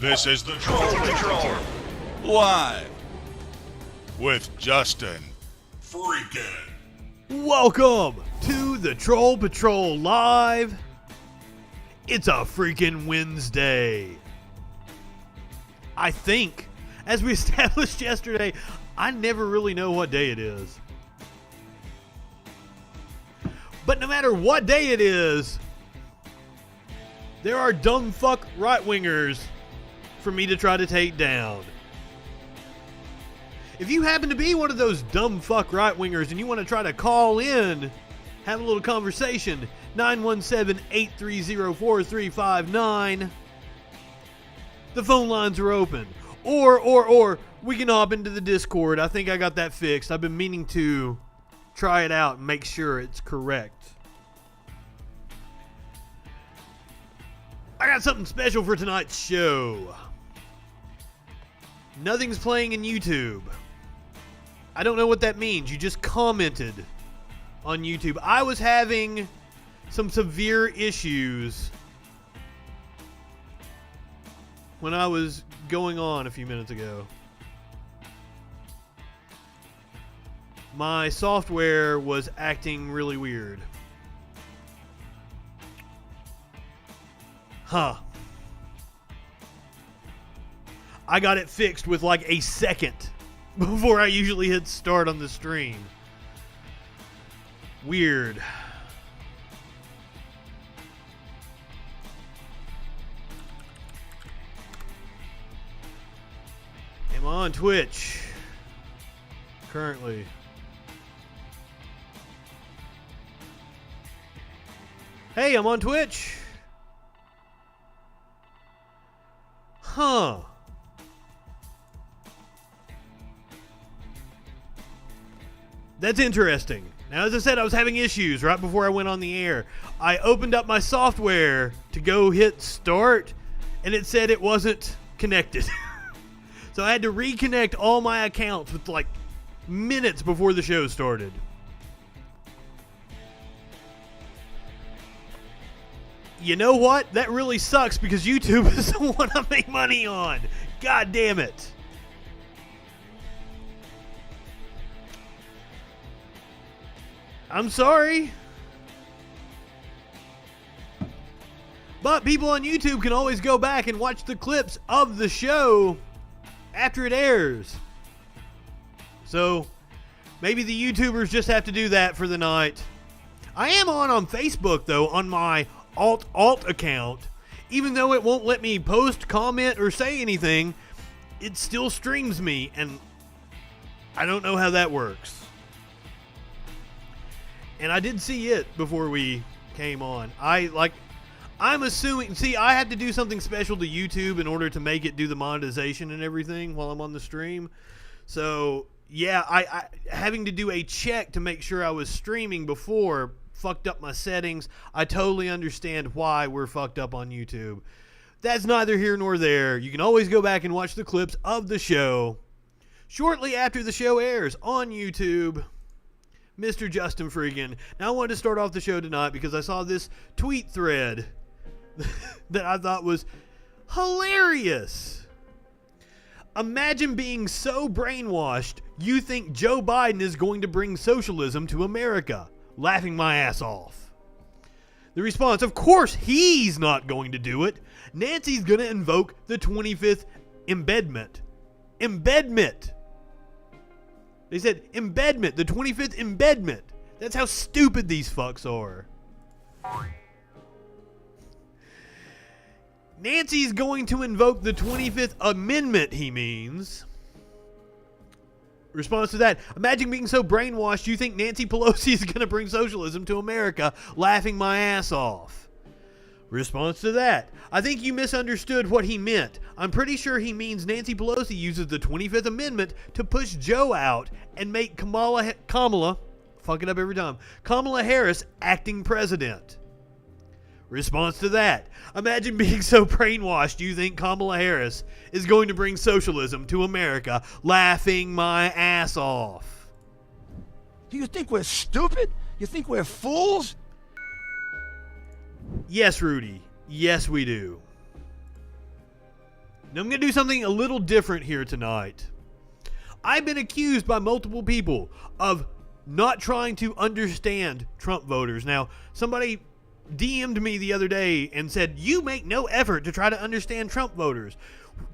This is the Troll Patrol. Live. With Justin. FREAKIN. Welcome to the Troll Patrol Live. It's a freaking Wednesday. I think, as we established yesterday, I never really know what day it is. But no matter what day it is, there are dumb fuck right-wingers for me to try to take down. If you happen to be one of those dumb fuck right-wingers and you want to try to call in, have a little conversation, 917-830-4359. The phone lines are open. Or we can hop into the Discord. I think I got that fixed. I've been meaning to try it out and make sure it's correct. I got something special for tonight's show. Nothing's playing in YouTube. I don't know what that means. You just commented on YouTube. I was having some severe issues when I was going on a few minutes ago. My software was acting really weird. I got it fixed with like a second before I usually hit start on the stream. Weird. I'm on Twitch currently. Hey, I'm on Twitch. That's interesting. Now, as I said, I was having issues right before I went on the air. I opened up my software to go hit start, and it said it wasn't connected. So I had to reconnect all my accounts with like minutes before the show started. You know what? That really sucks because YouTube is the one I make money on. God damn it. I'm sorry. But people on YouTube can always go back and watch the clips of the show after it airs. So maybe the YouTubers just have to do that for the night. I am on Facebook though, on my alt account. Even though it won't let me post, comment, or say anything, it still streams me, and I don't know how that works. And I did see it before we came on. I'm assuming, see, I had to do something special to YouTube in order to make it do the monetization and everything while I'm on the stream. So yeah, I having to do a check to make sure I was streaming before fucked up my settings. I totally understand why we're fucked up on YouTube. That's neither here nor there. You can always go back and watch the clips of the show shortly after the show airs on YouTube. Mr. Justin FREAKIN. Now I wanted to start off the show tonight because I saw this tweet thread that I thought was hilarious. Imagine being so brainwashed you think Joe Biden is going to bring socialism to America. Laughing my ass off. The response, of course he's not going to do it. Nancy's going to invoke the 25th embedment. Embedment. They said embedment, the 25th embedment. That's how stupid these fucks are. Nancy's going to invoke the 25th Amendment, he means. Response to that, imagine being so brainwashed you think Nancy Pelosi is going to bring socialism to America, laughing my ass off. Response to that, I think you misunderstood what he meant. I'm pretty sure he means Nancy Pelosi uses the 25th Amendment to push Joe out and make Kamala, fuck it up every time, Kamala Harris acting president. Response to that, imagine being so brainwashed you think Kamala Harris is going to bring socialism to America, laughing my ass off. Do you think we're stupid? You think we're fools? Yes, Rudy. Yes, we do. Now I'm going to do something a little different here tonight. I've been accused by multiple people of not trying to understand Trump voters. Now, somebody DM'd me the other day and said, you make no effort to try to understand Trump voters.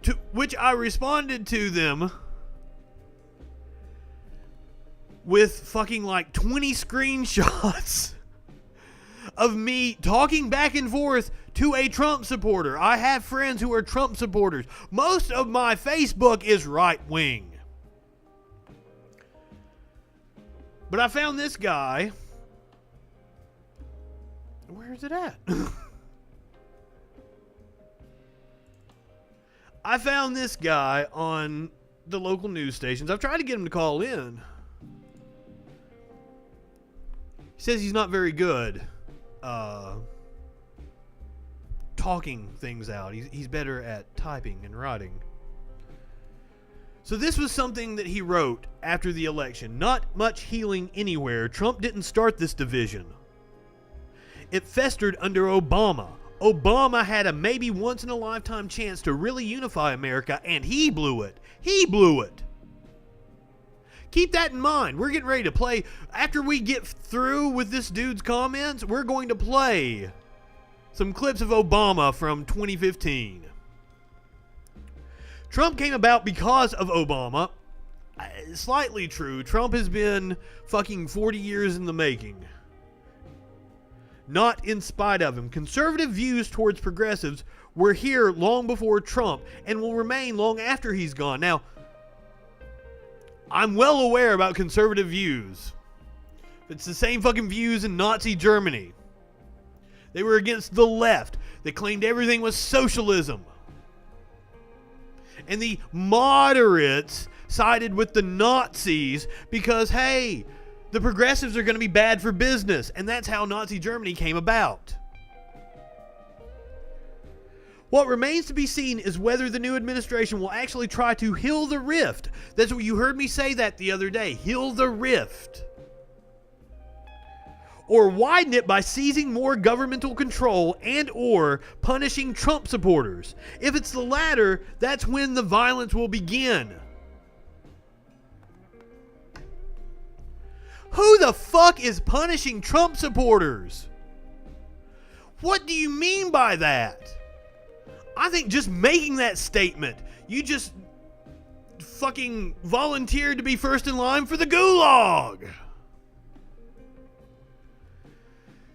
To which I responded to them with fucking like 20 screenshots of me talking back and forth to a Trump supporter. I have friends who are Trump supporters. Most of my Facebook is right wing. But I found this guy. Where is it at? I found this guy on the local news stations. I've tried to get him to call in. He says he's not very good talking things out. He's better at typing and writing. So this was something that he wrote after the election. Not much healing anywhere. Trump didn't start this division. It festered under Obama. Obama had a maybe once-in-a-lifetime chance to really unify America, and he blew it. He blew it. Keep that in mind. We're getting ready to play. After we get through with this dude's comments, we're going to play some clips of Obama from 2015. Trump came about because of Obama. Slightly true. Trump has been fucking 40 years in the making. Not in spite of him. Conservative views towards progressives were here long before Trump and will remain long after he's gone. Now, I'm well aware about conservative views. It's the same fucking views in Nazi Germany. They were against the left. They claimed everything was socialism. And the moderates sided with the Nazis because, hey, the progressives are going to be bad for business. And that's how Nazi Germany came about. What remains to be seen is whether the new administration will actually try to heal the rift. That's what you heard me say that the other day. Heal the rift. Or widen it by seizing more governmental control and or punishing Trump supporters. If it's the latter, that's when the violence will begin. Who the fuck is punishing Trump supporters? What do you mean by that? I think just making that statement, you just fucking volunteered to be first in line for the gulag.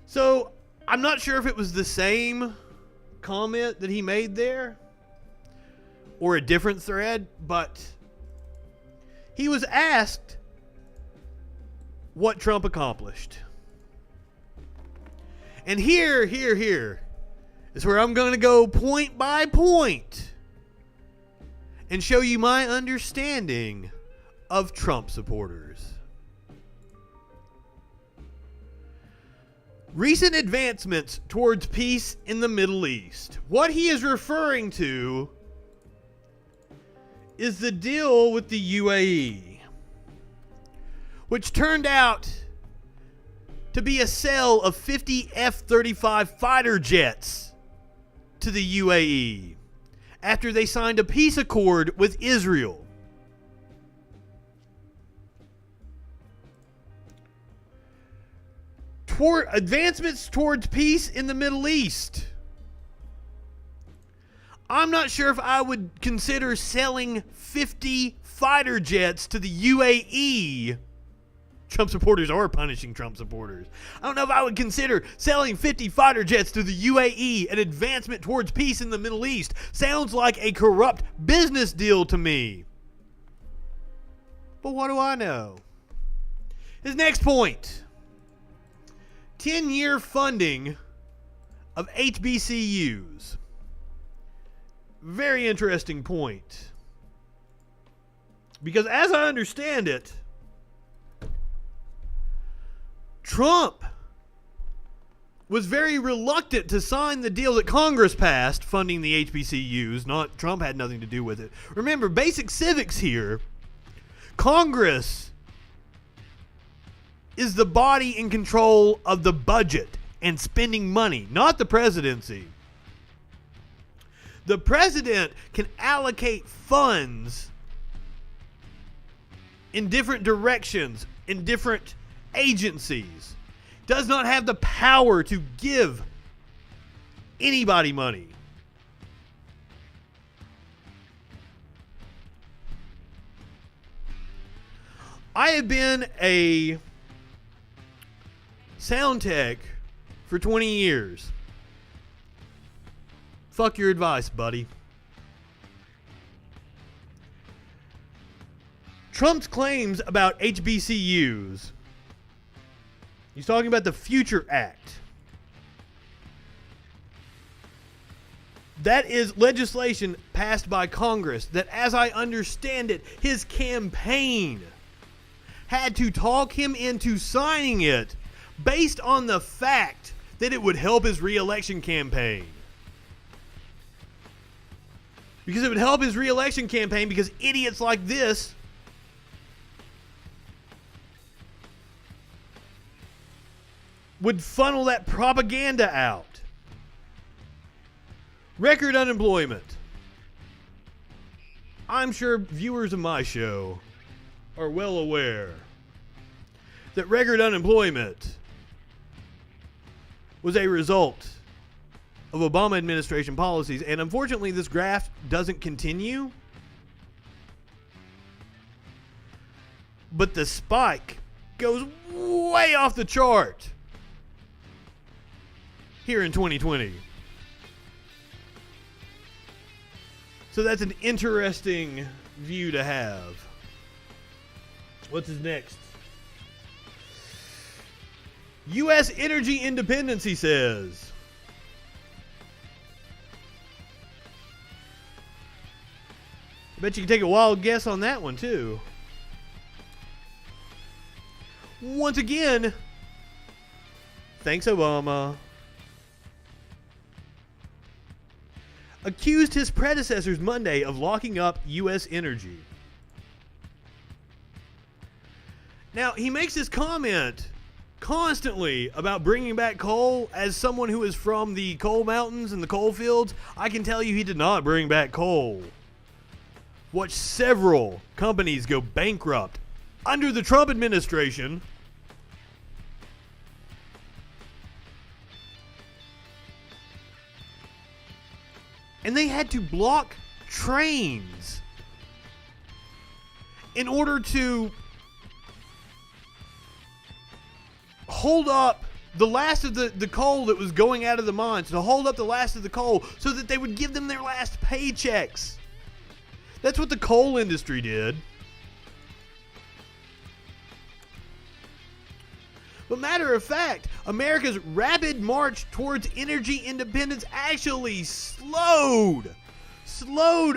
So, I'm not sure if it was the same comment that he made there or a different thread, but he was asked what Trump accomplished. And here is where I'm going to go point by point and show you my understanding of Trump supporters. Recent advancements towards peace in the Middle East. What he is referring to is the deal with the UAE, which turned out to be a sale of 50 F-35 fighter jets to the UAE after they signed a peace accord with Israel. Advancements towards peace in the Middle East. I'm not sure if I would consider selling 50 fighter jets to the UAE. Trump supporters are punishing Trump supporters. I don't know if I would consider selling 50 fighter jets to the UAE an advancement towards peace in the Middle East. Sounds like a corrupt business deal to me. But what do I know? His next point. 10-year funding of HBCUs. Very interesting point. Because as I understand it, Trump was very reluctant to sign the deal that Congress passed funding the HBCUs. Trump had nothing to do with it. Remember, basic civics here. Congress is the body in control of the budget and spending money, not the presidency. The president can allocate funds in different directions, in different agencies. Does not have the power to give anybody money. I have been a sound tech for 20 years. Fuck your advice, buddy. Trump's claims about HBCUs. He's talking about the Future Act. That is legislation passed by Congress that, as I understand it, his campaign had to talk him into signing it based on the fact that it would help his re-election campaign. Because it would help his re-election campaign because idiots like this would funnel that propaganda out. Record unemployment. I'm sure viewers of my show are well aware that record unemployment was a result of Obama administration policies. And unfortunately, this graph doesn't continue. But the spike goes way off the chart here in 2020. So that's an interesting view to have. What's his next? U.S. energy independence, he says. I bet you can take a wild guess on that one, too. Once again, thanks, Obama. Accused his predecessors Monday of locking up U.S. energy. Now, he makes this comment constantly about bringing back coal. As someone who is from the coal mountains and the coal fields, I can tell you he did not bring back coal. Watched several companies go bankrupt under the Trump administration. And they had to block trains in order to hold up the last of the coal that was going out of the mines, to hold up the last of the coal so that they would give them their last paychecks. That's what the coal industry did. But matter of fact, America's rapid march towards energy independence actually slowed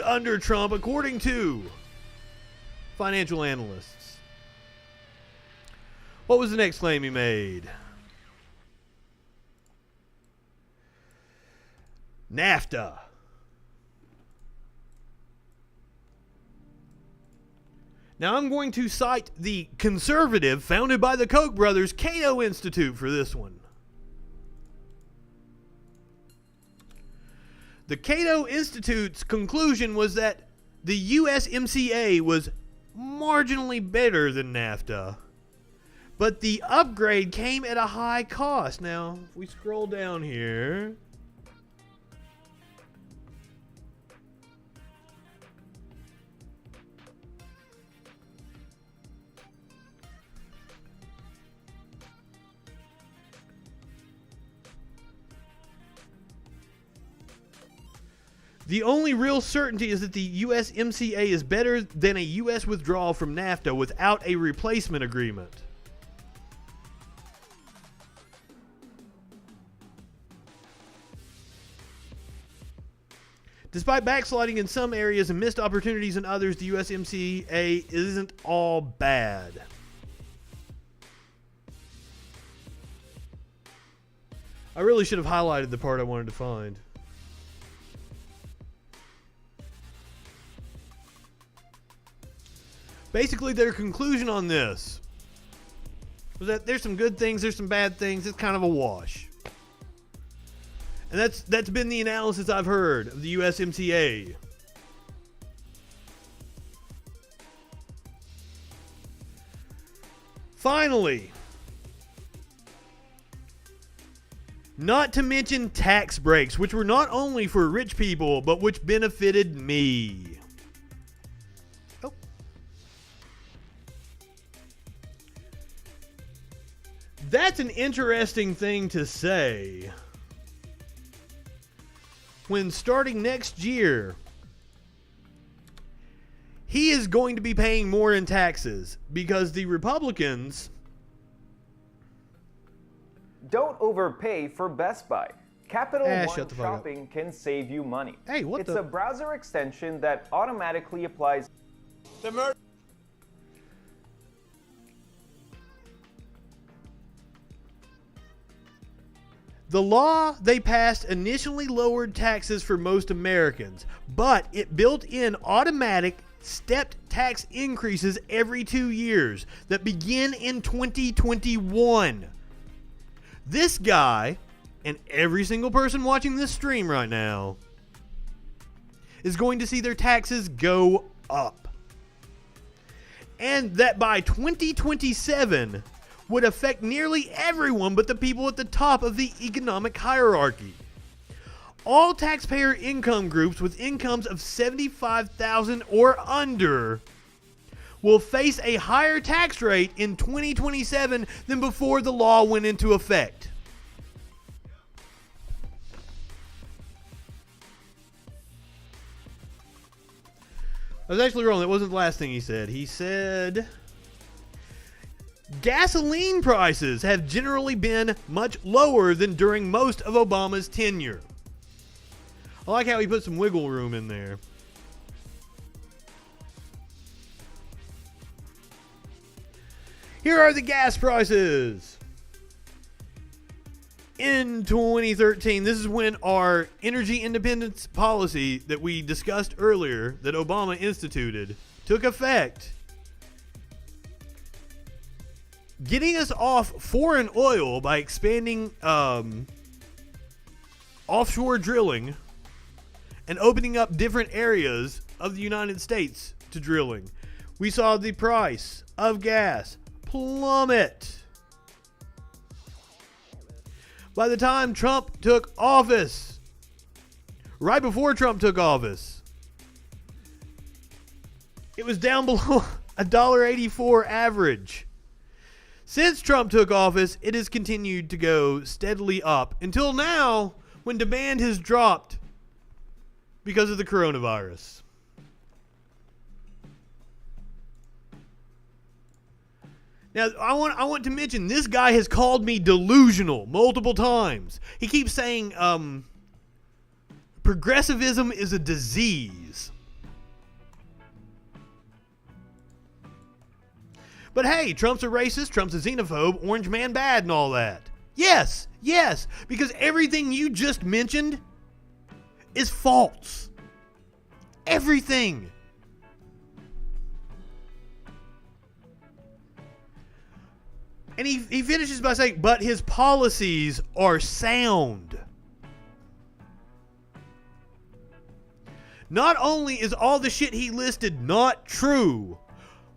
under Trump, according to financial analysts. What was the next claim he made? NAFTA. Now I'm going to cite the conservative founded by the Koch brothers Cato Institute for this one. The Cato Institute's conclusion was that the USMCA was marginally better than NAFTA, but the upgrade came at a high cost. Now, if we scroll down here, the only real certainty is that the USMCA is better than a U.S. withdrawal from NAFTA without a replacement agreement. Despite backsliding in some areas and missed opportunities in others, the USMCA isn't all bad. I really should have highlighted the part I wanted to find. Basically, their conclusion on this was that there's some good things, there's some bad things, it's kind of a wash. And that's been the analysis I've heard of the USMCA. Finally, not to mention tax breaks, which were not only for rich people, but which benefited me. Oh. That's an interesting thing to say. When starting next year, he is going to be paying more in taxes because the Republicans... Don't overpay for Best Buy. Capital One shut the fuck up. Shopping can save you money. Hey, what it's the... a browser extension that automatically applies... The law they passed initially lowered taxes for most Americans, but it built in automatic stepped tax increases every 2 years that begin in 2021. This guy, and every single person watching this stream right now, is going to see their taxes go up. And that by 2027 would affect nearly everyone but the people at the top of the economic hierarchy. All taxpayer income groups with incomes of $75,000 or under will face a higher tax rate in 2027 than before the law went into effect. I was actually wrong. That wasn't the last thing he said. He said... gasoline prices have generally been much lower than during most of Obama's tenure. I like how he put some wiggle room in there. Here are the gas prices. In 2013, this is when our energy independence policy that we discussed earlier, that Obama instituted, took effect. Getting us off foreign oil by expanding offshore drilling and opening up different areas of the United States to drilling. We saw the price of gas plummet. By the time Trump took office, right before Trump took office, it was down below $1.84 average. Since Trump took office, it has continued to go steadily up until now, when demand has dropped because of the coronavirus. Now, I want to mention, this guy has called me delusional multiple times. He keeps saying progressivism is a disease. But hey, Trump's a racist, Trump's a xenophobe, orange man bad and all that. Yes, because everything you just mentioned is false. Everything. And he finishes by saying, but his policies are sound. Not only is all the shit he listed not true,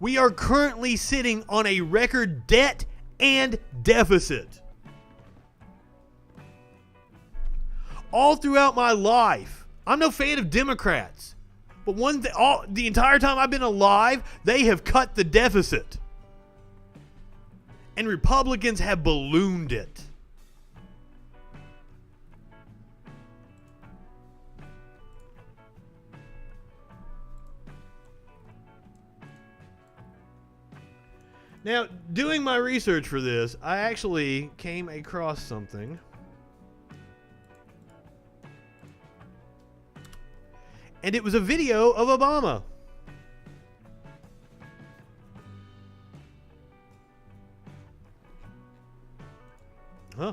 we are currently sitting on a record debt and deficit. All throughout my life, I'm no fan of Democrats, but the entire time I've been alive, they have cut the deficit. And Republicans have ballooned it. Now, doing my research for this, I actually came across something. And it was a video of Obama. Huh.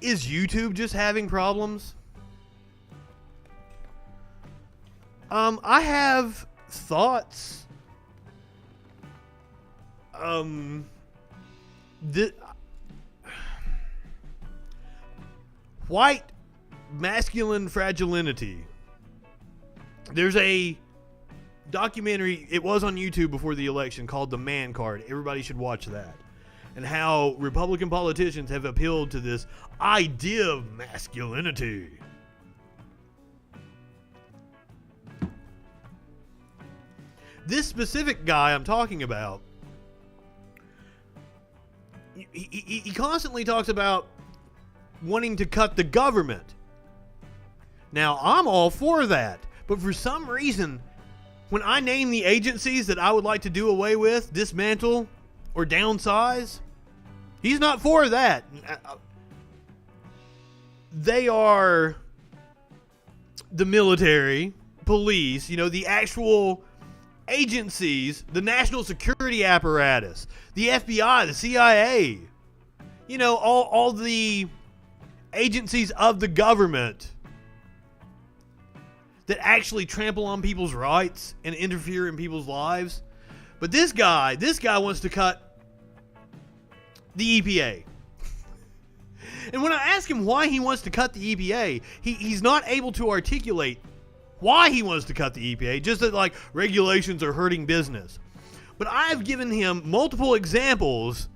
Is YouTube just having problems? I have thoughts. white masculine fragility. There's a documentary, it was on YouTube before the election, called The Man Card. Everybody should watch that. And how Republican politicians have appealed to this idea of masculinity. This specific guy I'm talking about, he constantly talks about wanting to cut the government. Now, I'm all for that. But for some reason, when I name the agencies that I would like to do away with, dismantle, or downsize, he's not for that. They are the military, police, the actual agencies, the national security apparatus, the FBI, the CIA, all the agencies of the government that actually trample on people's rights and interfere in people's lives. But this guy wants to cut the EPA. And when I ask him why he wants to cut the EPA, he's not able to articulate why he wants to cut the EPA, just that regulations are hurting business. But I've given him multiple examples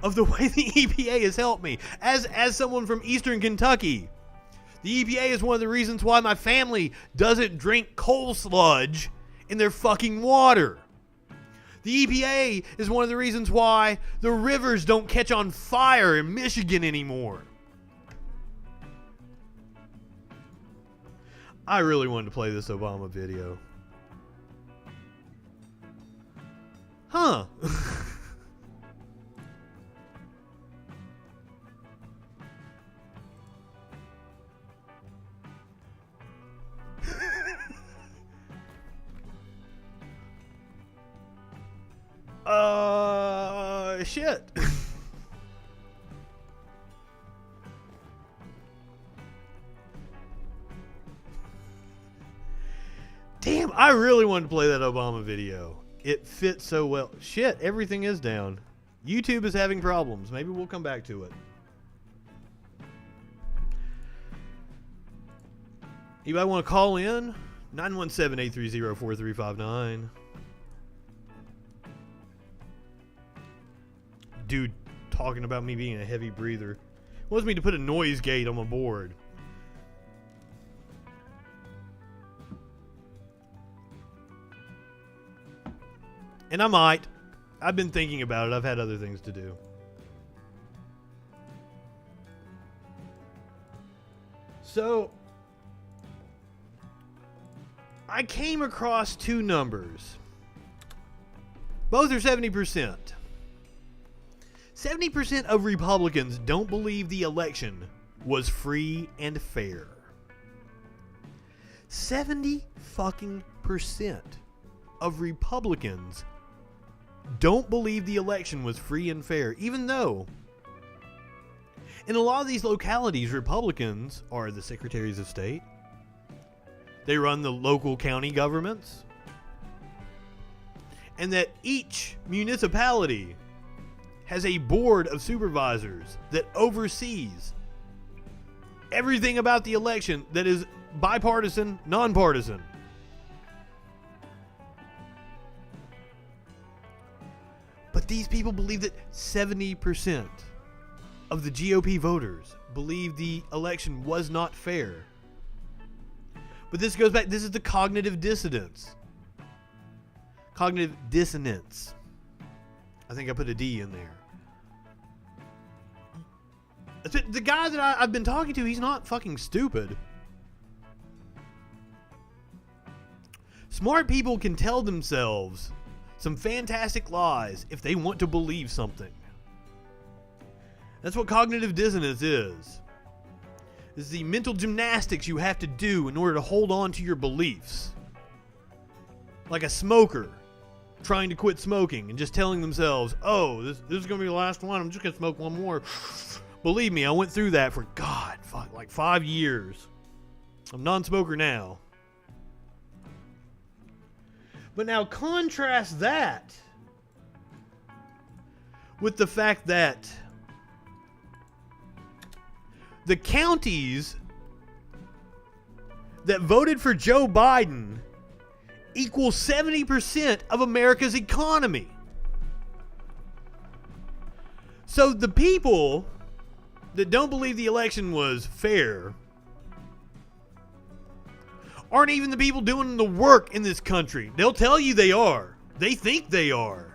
of the way the EPA has helped me. As someone from Eastern Kentucky, the EPA is one of the reasons why my family doesn't drink coal sludge in their fucking water. The EPA is one of the reasons why the rivers don't catch on fire in Michigan anymore. I really wanted to play this Obama video. Huh. Shit. Damn, I really wanted to play that Obama video. It fits so well. Shit, everything is down. YouTube is having problems. Maybe we'll come back to it. Anybody want to call in? 917-830-4359. Dude talking about me being a heavy breather. Wants me to put a noise gate on my board. And I might. I've been thinking about it. I've had other things to do. So, I came across two numbers. Both are 70%. 70% of Republicans don't believe the election was free and fair. 70 fucking percent of Republicans don't believe the election was free and fair, even though in a lot of these localities, Republicans are the secretaries of state. They run the local county governments. And that each municipality has a board of supervisors that oversees everything about the election that is bipartisan, nonpartisan. But these people believe that 70% of the GOP voters believe the election was not fair. But this goes back, this is the cognitive dissonance. Cognitive dissonance. I think I put a D in there. The guy that I've been talking to, he's not fucking stupid. Smart people can tell themselves some fantastic lies if they want to believe something. That's what cognitive dissonance is. This is the mental gymnastics you have to do in order to hold on to your beliefs. Like a smoker trying to quit smoking and just telling themselves, oh, this is going to be the last one. I'm just going to smoke one more. Believe me, I went through that for, like 5 years. I'm non-smoker now. But now contrast that with the fact that the counties that voted for Joe Biden equal 70% of America's economy. So the people that don't believe the election was fair aren't even the people doing the work in this country. They'll tell you they are. They think they are.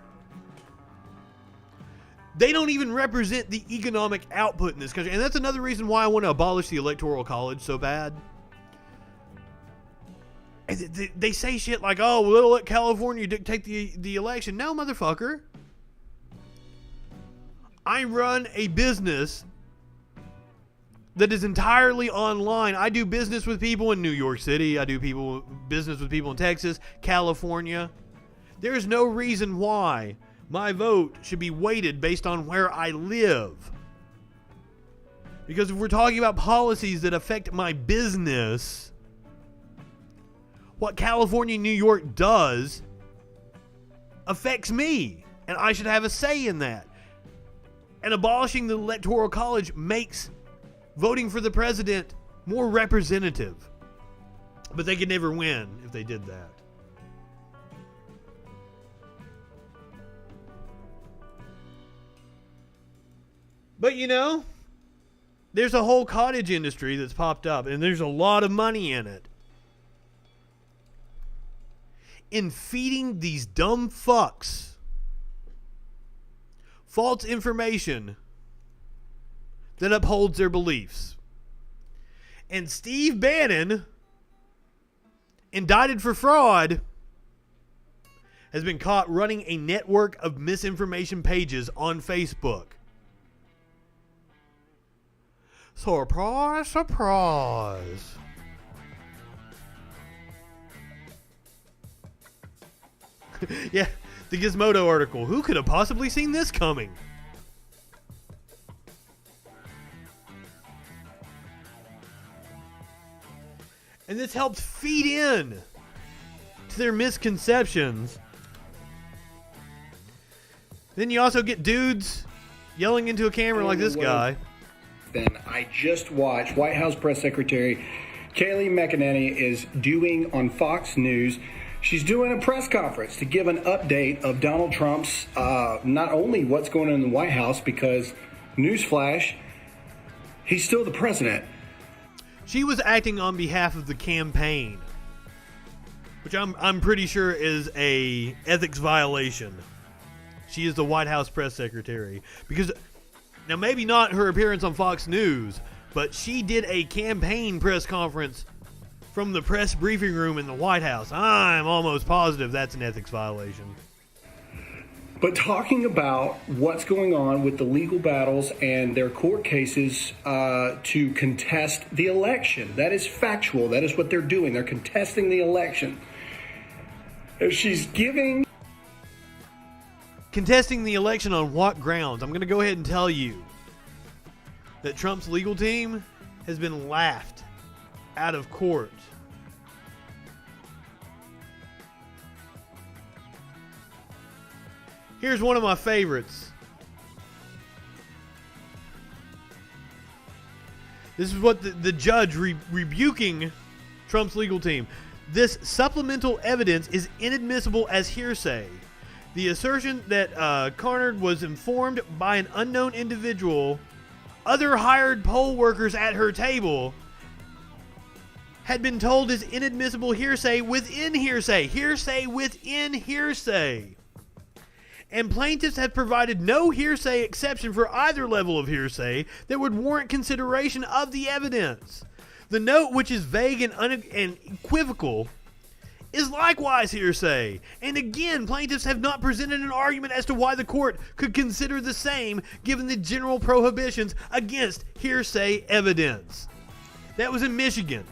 They don't even represent the economic output in this country. And that's another reason why I want to abolish the Electoral College so bad. And they say shit like, oh, we'll let California dictate the election. No, motherfucker. I run a business that is entirely online. I do business with people in New York City. I do business with people in Texas, California. There is no reason why my vote should be weighted based on where I live. Because if we're talking about policies that affect my business, what California and New York does affects me, and I should have a say in that. And abolishing the Electoral College makes voting for the president more representative. But they could never win if they did that. But you know, there's a whole cottage industry that's popped up, and there's a lot of money in it. In feeding these dumb fucks false information that upholds their beliefs. And Steve Bannon, indicted for fraud, has been caught running a network of misinformation pages on Facebook. Surprise, surprise. Yeah, the Gizmodo article. Who could have possibly seen this coming? And this helps feed in to their misconceptions. Then you also get dudes yelling into a camera like this guy. Then I just watched White House Press Secretary Kayleigh McEnany is doing on Fox News. She's doing a press conference to give an update of Donald Trump's, not only what's going on in the White House, because, newsflash, he's still the president. She was acting on behalf of the campaign, which I'm pretty sure is a ethics violation. She is the White House press secretary. Because, now maybe not her appearance on Fox News, but she did a campaign press conference from the press briefing room in the White House. I'm almost positive that's an ethics violation. But talking about what's going on with the legal battles and their court cases to contest the election. That is factual. That is what they're doing. They're contesting the election. She's giving... Contesting the election on what grounds? I'm going to go ahead and tell you that Trump's legal team has been laughed out of court. Here's one of my favorites. This is what the judge rebuking Trump's legal team. This supplemental evidence is inadmissible as hearsay. The assertion that Carnard was informed by an unknown individual, other hired poll workers at her table, had been told is inadmissible hearsay within hearsay. Hearsay within hearsay. And plaintiffs have provided no hearsay exception for either level of hearsay that would warrant consideration of the evidence. The note, which is vague and equivocal, is likewise hearsay. And again, plaintiffs have not presented an argument as to why the court could consider the same given the general prohibitions against hearsay evidence. That was in Michigan.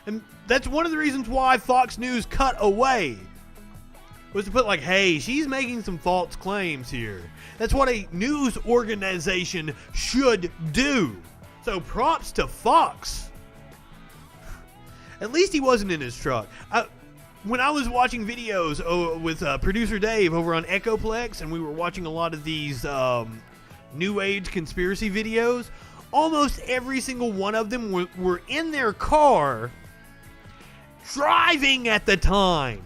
And that's one of the reasons why Fox News cut away, was to put like, hey, she's making some false claims here. That's what a news organization should do. So props to Fox. At least he wasn't in his truck. When I was watching videos with producer Dave over on Echoplex, and we were watching a lot of these New Age conspiracy videos, almost every single one of them were in their car driving at the time.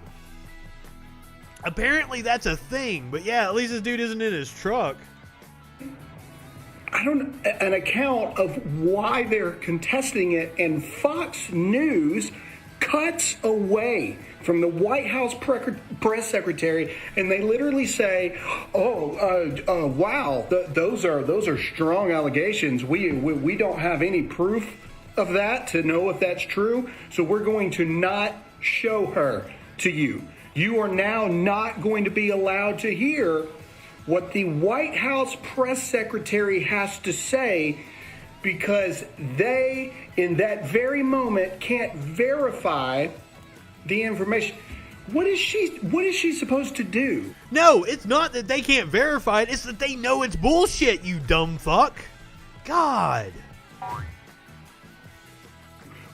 Apparently that's a thing, but yeah, at least this dude isn't in his truck. I don't an account of why they're contesting it, and Fox News cuts away from the White House press secretary, and they literally say, wow, those are strong allegations. We don't have any proof of that to know if that's true, so we're going to not show her to you. You are now not going to be allowed to hear what the White House press secretary has to say, because they, in that very moment, can't verify the information. What is she supposed to do? No, it's not that they can't verify it, it's that they know it's bullshit, you dumb fuck. God.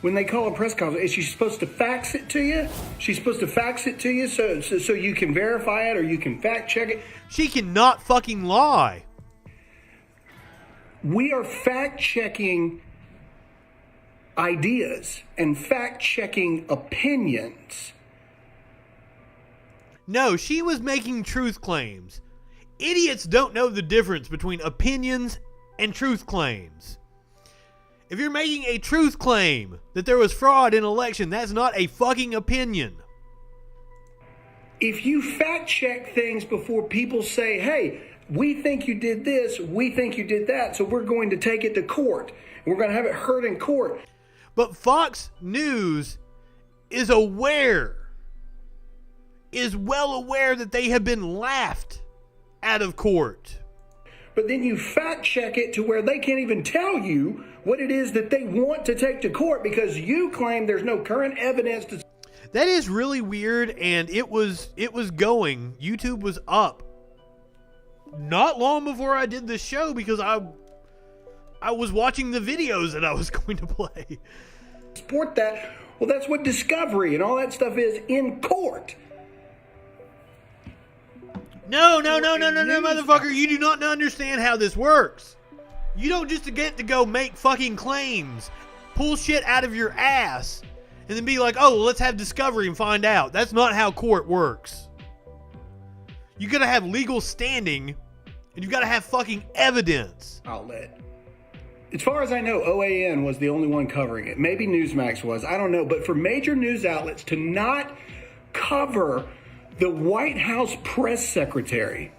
When they call a press conference, is she supposed to fax it to you? She's supposed to fax it to you so you can verify it or you can fact check it? She cannot fucking lie. We are fact checking ideas and fact checking opinions. No, she was making truth claims. Idiots don't know the difference between opinions and truth claims. If you're making a truth claim that there was fraud in an election, that's not a fucking opinion. If you fact check things before people say, hey, we think you did this, we think you did that, so we're going to take it to court. We're going to have it heard in court. But Fox News is well aware that they have been laughed out of court. But then you fact check it to where they can't even tell you what it is that they want to take to court because you claim there's no current evidence to. That is really weird, and it was going. YouTube was up not long before I did this show because I was watching the videos that I was going to play. Support that. Well, that's what discovery and all that stuff is in court. No, motherfucker. You do not understand how this works. You don't just get to go make fucking claims, pull shit out of your ass, and then be like, oh, well, let's have discovery and find out. That's not how court works. You gotta have legal standing, and you gotta have fucking evidence. Outlet. As far as I know, OAN was the only one covering it. Maybe Newsmax was. I don't know. But for major news outlets to not cover the White House press secretary,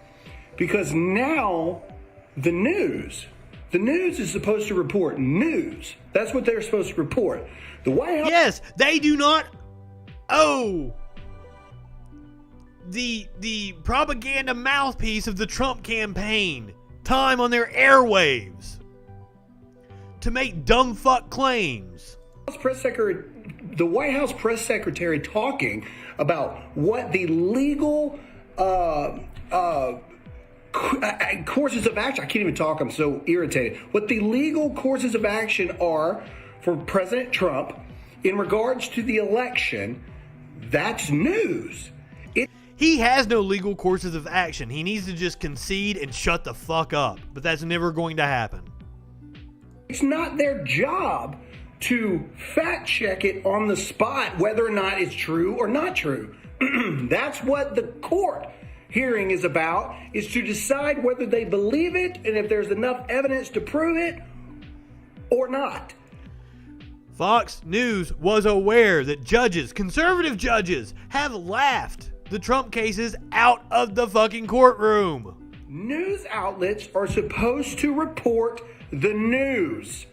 because now the news is supposed to report news. That's what they're supposed to report. The White House. Yes, they do not owe the propaganda mouthpiece of the Trump campaign time on their airwaves to make dumb fuck claims. The White House press secretary talking about what the legal courses of action. I can't even talk. I'm so irritated. What the legal courses of action are for President Trump in regards to the election. That's news. He has no legal courses of action. He needs to just concede and shut the fuck up. But that's never going to happen. It's not their job to fact check it on the spot whether or not it's true or not true. That's what the court hearing is about, is to decide whether they believe it and if there's enough evidence to prove it or not. Fox News was aware that judges, conservative judges, have laughed the Trump cases out of the fucking courtroom. News outlets are supposed to report the news,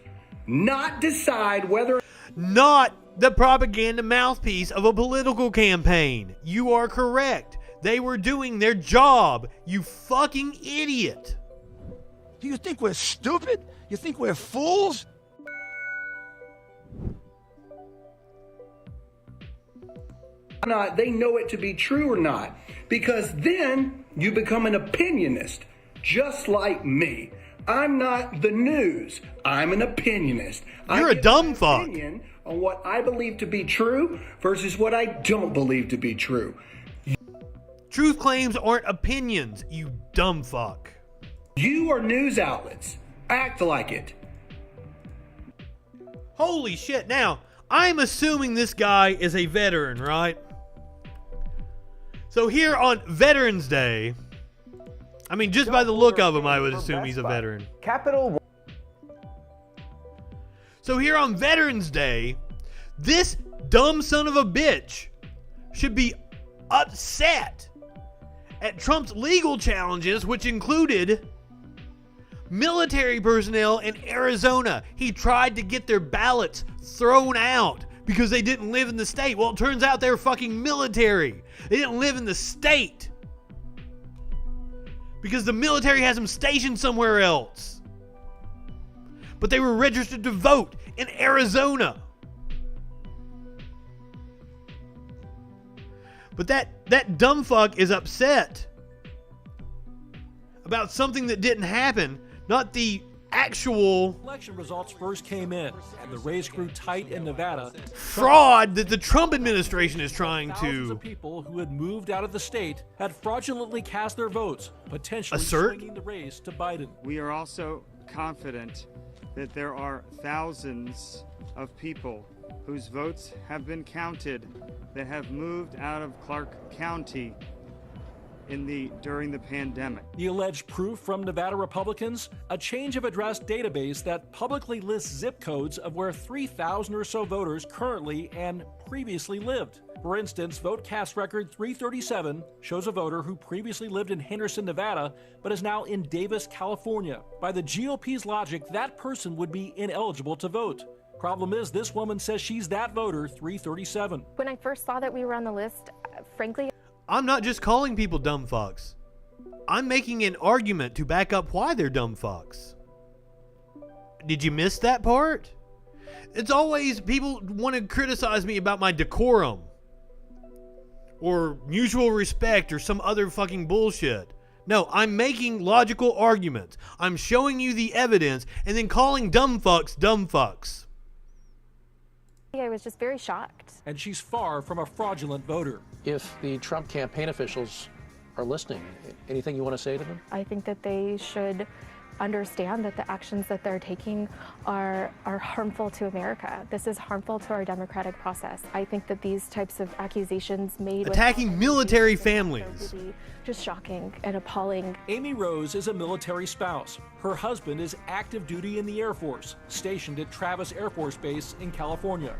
not decide whether... Not the propaganda mouthpiece of a political campaign. You are correct. They were doing their job, you fucking idiot. Do you think we're stupid? You think we're fools? Not they know it to be true or not, because then you become an opinionist, just like me. I'm not the news. I'm an opinionist. You're a dumb fuck. Opinion on what I believe to be true versus what I don't believe to be true. Truth claims aren't opinions, you dumb fuck. You are news outlets. Act like it. Holy shit. Now, I'm assuming this guy is a veteran, right? So here on Veterans Day, I mean, just by the look of him, I would assume he's a veteran. Capital. So here on Veterans Day, this dumb son of a bitch should be upset at Trump's legal challenges, which included military personnel in Arizona. He tried to get their ballots thrown out because they didn't live in the state. Well, it turns out they were fucking military. They didn't live in the state because the military has them stationed somewhere else. But they were registered to vote in Arizona. But that dumb fuck is upset about something that didn't happen, not the actual Election results first came in, and the race grew tight in Nevada. fraud that the Trump administration is trying Thousands to of people who had moved out of the state had fraudulently cast their votes, potentially assert. swinging the race to Biden. We are also confident that there are thousands of people whose votes have been counted that have moved out of Clark County during the pandemic. The alleged proof from Nevada Republicans, a change of address database that publicly lists zip codes of where 3,000 or so voters currently and previously lived. For instance, vote cast record 337 shows a voter who previously lived in Henderson, Nevada, but is now in Davis, California. By the GOP's logic, that person would be ineligible to vote. Problem is, this woman says she's that voter, 337. When I first saw that we were on the list, frankly, I'm not just calling people dumb fucks. I'm making an argument to back up why they're dumb fucks. Did you miss that part? It's always people want to criticize me about my decorum or mutual respect or some other fucking bullshit. No, I'm making logical arguments. I'm showing you the evidence and then calling dumb fucks dumb fucks. I was just very shocked. And she's far from a fraudulent voter. If the Trump campaign officials are listening, anything you want to say to them? I think that they should understand that the actions that they're taking are harmful to America. This is harmful to our democratic process. I think that these types of accusations made attacking military families are really just shocking and appalling. Amy Rose is a military spouse. Her husband is active duty in the Air Force, stationed at Travis Air Force Base in California.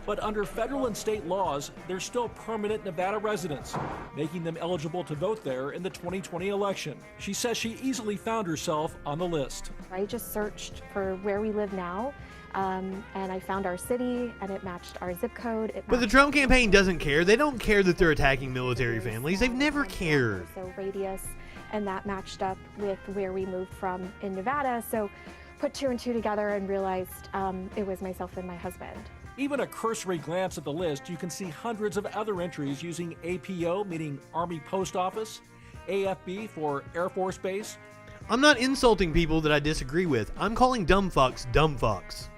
But under federal and state laws, they're still permanent Nevada residents, making them eligible to vote there in the 2020 election. She says she easily found herself on the list. I just searched for where we live now, and I found our city, and it matched our zip code. But the Trump campaign doesn't care. They don't care that they're attacking military families. They've never cared. So radius, and that matched up with where we moved from in Nevada. So put two and two together and realized it was myself and my husband. Even a cursory glance at the list, you can see hundreds of other entries using APO, meaning Army Post Office, AFB for Air Force Base. I'm not insulting people that I disagree with. I'm calling dumb fucks dumb fucks.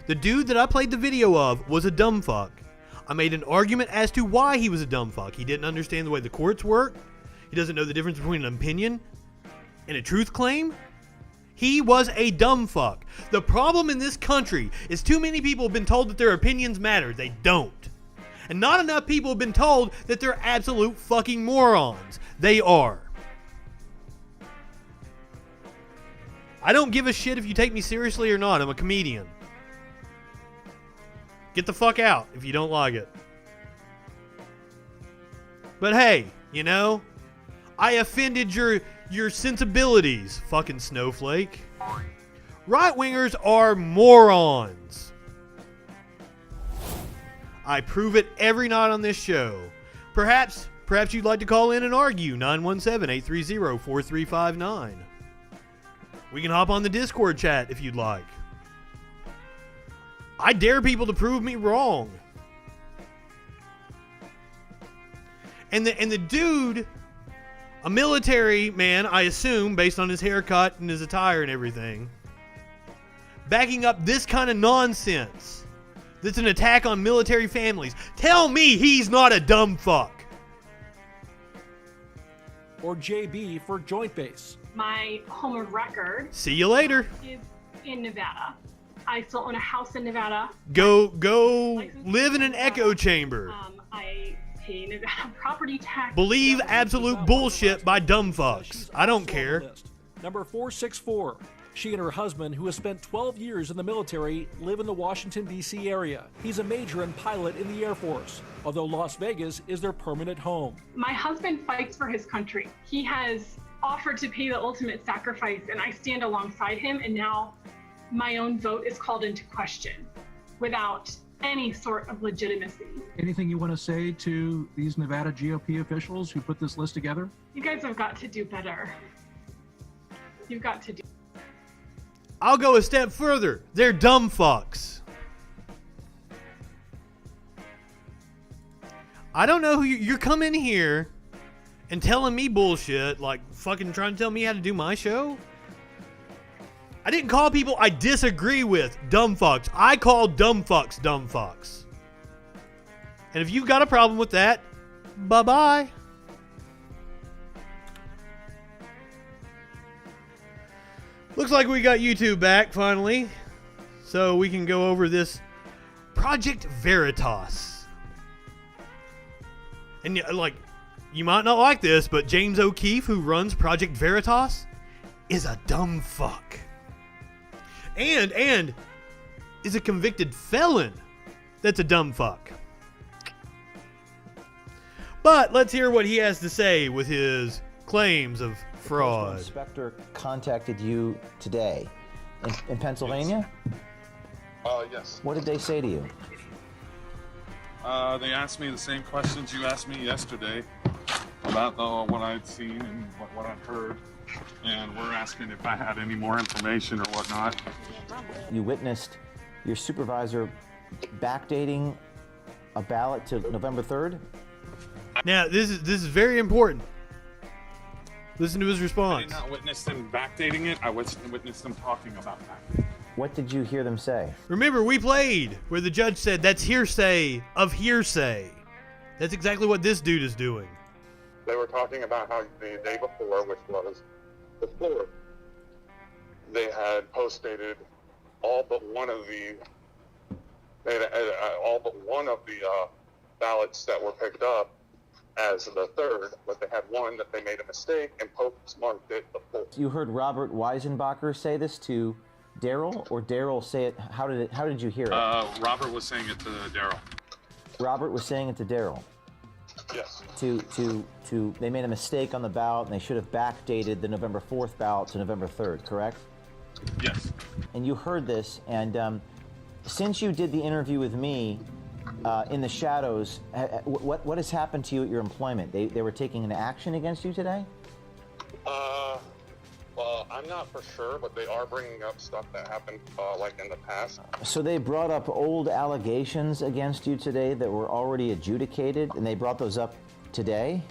The dude that I played the video of was a dumb fuck. I made an argument as to why he was a dumb fuck. He didn't understand the way the courts work. He doesn't know the difference between an opinion and a truth claim. He was a dumb fuck. The problem in this country is too many people have been told that their opinions matter. They don't. And not enough people have been told that they're absolute fucking morons. They are. I don't give a shit if you take me seriously or not. I'm a comedian. Get the fuck out if you don't like it. But hey, you know, I offended your sensibilities, fucking snowflake. Right-wingers are morons. I prove it every night on this show. Perhaps you'd like to call in and argue. 917-830-4359. We can hop on the Discord chat if you'd like. I dare people to prove me wrong. And the dude, a military man, I assume, based on his haircut and his attire and everything, backing up this kind of nonsense that's an attack on military families. Tell me he's not a dumb fuck. Or JB for Joint Base. My home of record See you later. is in Nevada. I still own a house in Nevada. Go live in an echo chamber. I pay Nevada property tax. Believe absolute bullshit by dumb fucks. I don't care. Number 464. She and her husband, who has spent 12 years in the military, live in the Washington, D.C. area. He's a major and pilot in the Air Force, although Las Vegas is their permanent home. My husband fights for his country. He has offered to pay the ultimate sacrifice, and I stand alongside him, and now my own vote is called into question without any sort of legitimacy. Anything you want to say to these Nevada GOP officials who put this list together? You guys have got to do better. You've got to do. I'll go a step further. They're dumb fucks. I don't know who you're coming here and telling me bullshit, like fucking trying to tell me how to do my show. I didn't call people I disagree with dumb fucks. I call dumb fucks dumb fucks. And if you've got a problem with that, bye-bye. Looks like we got YouTube back finally, so we can go over this Project Veritas. And like, you might not like this, but James O'Keefe, who runs Project Veritas, is a dumb fuck. And is a convicted felon that's a dumb fuck. But let's hear what he has to say with his claims of fraud. The inspector contacted you today in Pennsylvania? Yes. What did they say to you? They asked me the same questions you asked me yesterday about what I'd seen and what I'd heard. And we're asking if I had any more information or whatnot. You witnessed your supervisor backdating a ballot to November 3rd? Now, this is very important. Listen to his I response. did not witness them backdating it. I witnessed them talking about that. What did you hear them say? Remember, we played where the judge said that's hearsay of hearsay. That's exactly what this dude is doing. They were talking about how the day before, which was the 4th, they had postdated all but one of the ballots that were picked up as the 3rd, but they had one that they made a mistake and postmarked it the 4th. You heard Robert Weisenbacher say this to Daryl, or Daryl say it? How did you hear it? Robert was saying it to Daryl. Robert was saying it to Daryl. Yes. They made a mistake on the ballot, and they should have backdated the November 4th ballot to November 3rd, correct? Yes. And you heard this, and since you did the interview with me in the shadows, what has happened to you at your employment? They were taking an action against you today? Well, I'm not for sure, but they are bringing up stuff that happened like in the past. So they brought up old allegations against you today that were already adjudicated, and they brought those up today?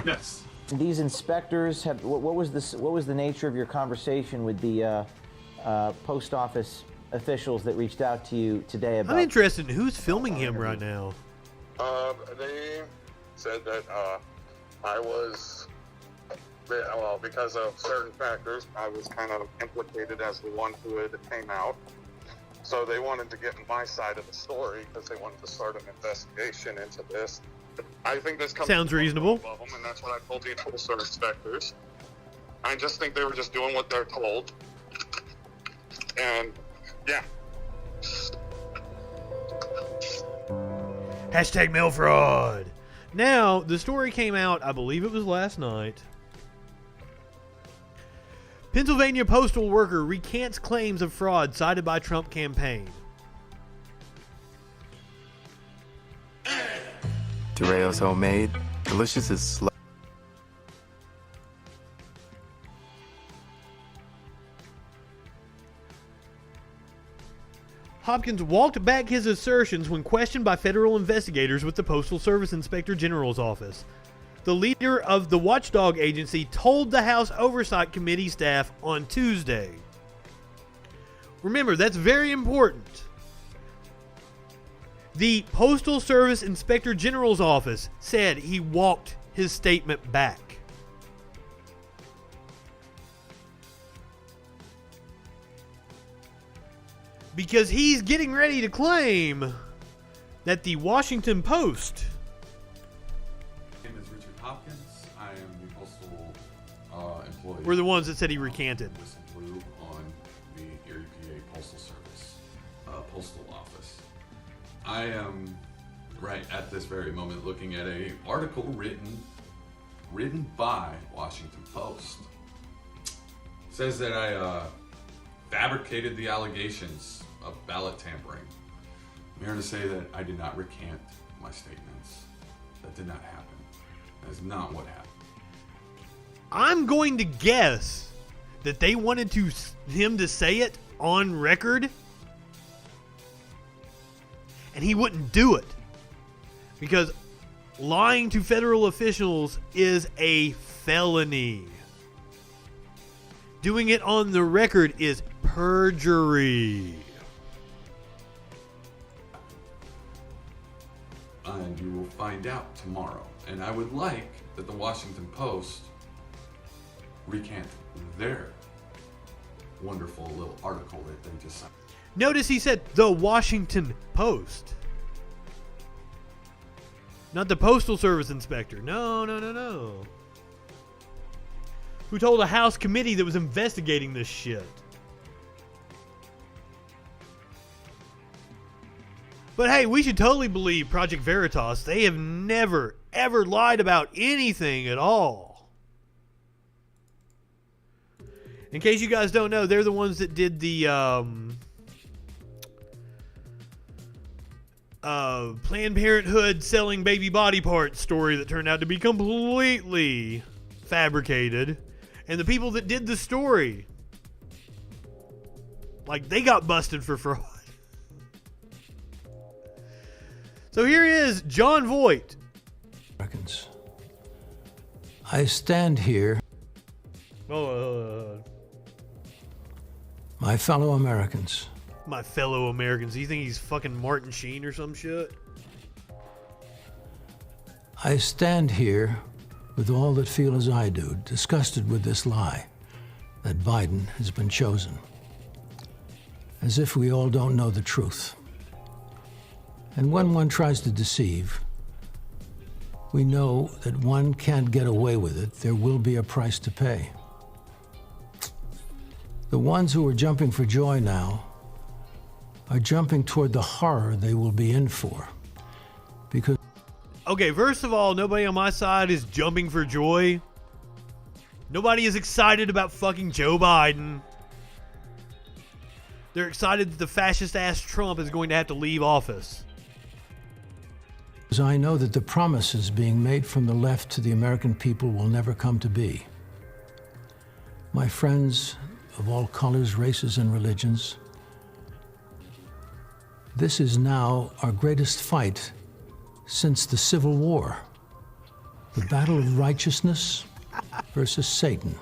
Yes. These inspectors have. What was the nature of your conversation with the post office officials that reached out to you today about? I'm interested in who's filming him right now. They said that I was, well, because of certain factors, I was kind of implicated as the one who had came out. So they wanted to get my side of the story because they wanted to start an investigation into this. I think this comes Sounds reasonable. above them, and that's what I told the postal inspectors. I just think they were just doing what they're told. And yeah. Hashtag mail fraud. Now, the story came out, I believe it was last night. Pennsylvania postal worker recants claims of fraud cited by Trump campaign. Durail's homemade, delicious as slow. Hopkins walked back his assertions when questioned by federal investigators with the Postal Service Inspector General's office. The leader of the watchdog agency told the House Oversight Committee staff on Tuesday. Remember, that's very important. The Postal Service Inspector General's office said he walked his statement back. because he's getting ready to claim that the Washington Post. My name is Richard Hopkins. I am the postal employee. We're the ones that said he recanted. Blue on the Erie, PA Postal Service postal office. I am right at this very moment looking at a article written by Washington Post. It says that I fabricated the allegations of ballot tampering. I'm here to say that I did not recant my statements. That did not happen. That is not what happened. I'm going to guess that they wanted him to say it on record, and he wouldn't do it because lying to federal officials is a felony. Doing it on the record is perjury. And you will find out tomorrow. And I would like that the Washington Post recant their wonderful little article that they just sent. Notice he said the Washington Post. Not the Postal Service inspector. No. Who told a House committee that was investigating this shit. But hey, we should totally believe Project Veritas. They have never, ever lied about anything at all. In case you guys don't know, they're the ones that did the Planned Parenthood selling baby body parts story that turned out to be completely fabricated. And the people that did the story, like, they got busted for fraud. So here is John Voight. Americans, I stand here, my fellow Americans. My fellow Americans. Do you think he's fucking Martin Sheen or some shit? I stand here with all that feel as I do, disgusted with this lie that Biden has been chosen. As if we all don't know the truth. And when one tries to deceive, we know that one can't get away with it. There will be a price to pay. The ones who are jumping for joy now are jumping toward the horror they will be in for. Because... Okay, first of all, nobody on my side is jumping for joy. Nobody is excited about fucking Joe Biden. They're excited that the fascist-ass Trump is going to have to leave office. I know that the promises being made from the left to the American people will never come to be. My friends of all colors, races, and religions, this is now our greatest fight since the Civil War. The battle of righteousness versus Satan.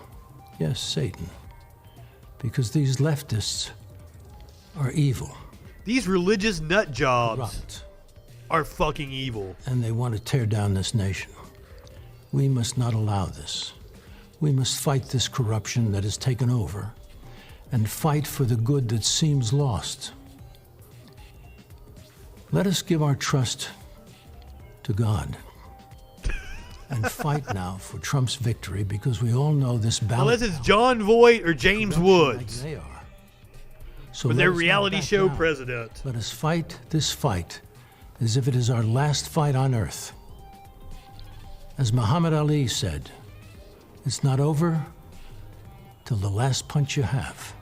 Yes, Satan. Because these leftists are evil. These religious nut jobs corrupt, are fucking evil. and they want to tear down this nation. We must not allow this. We must fight this corruption that has taken over and fight for the good that seems lost. Let us give our trust to God and fight now for Trump's victory, because we all know this ballot. Unless it's John Voight or James Woods. Like they are. So with let their us not reality back show down. president. Let us fight this fight as if it is our last fight on earth. As Muhammad Ali said, it's not over till the last punch you have.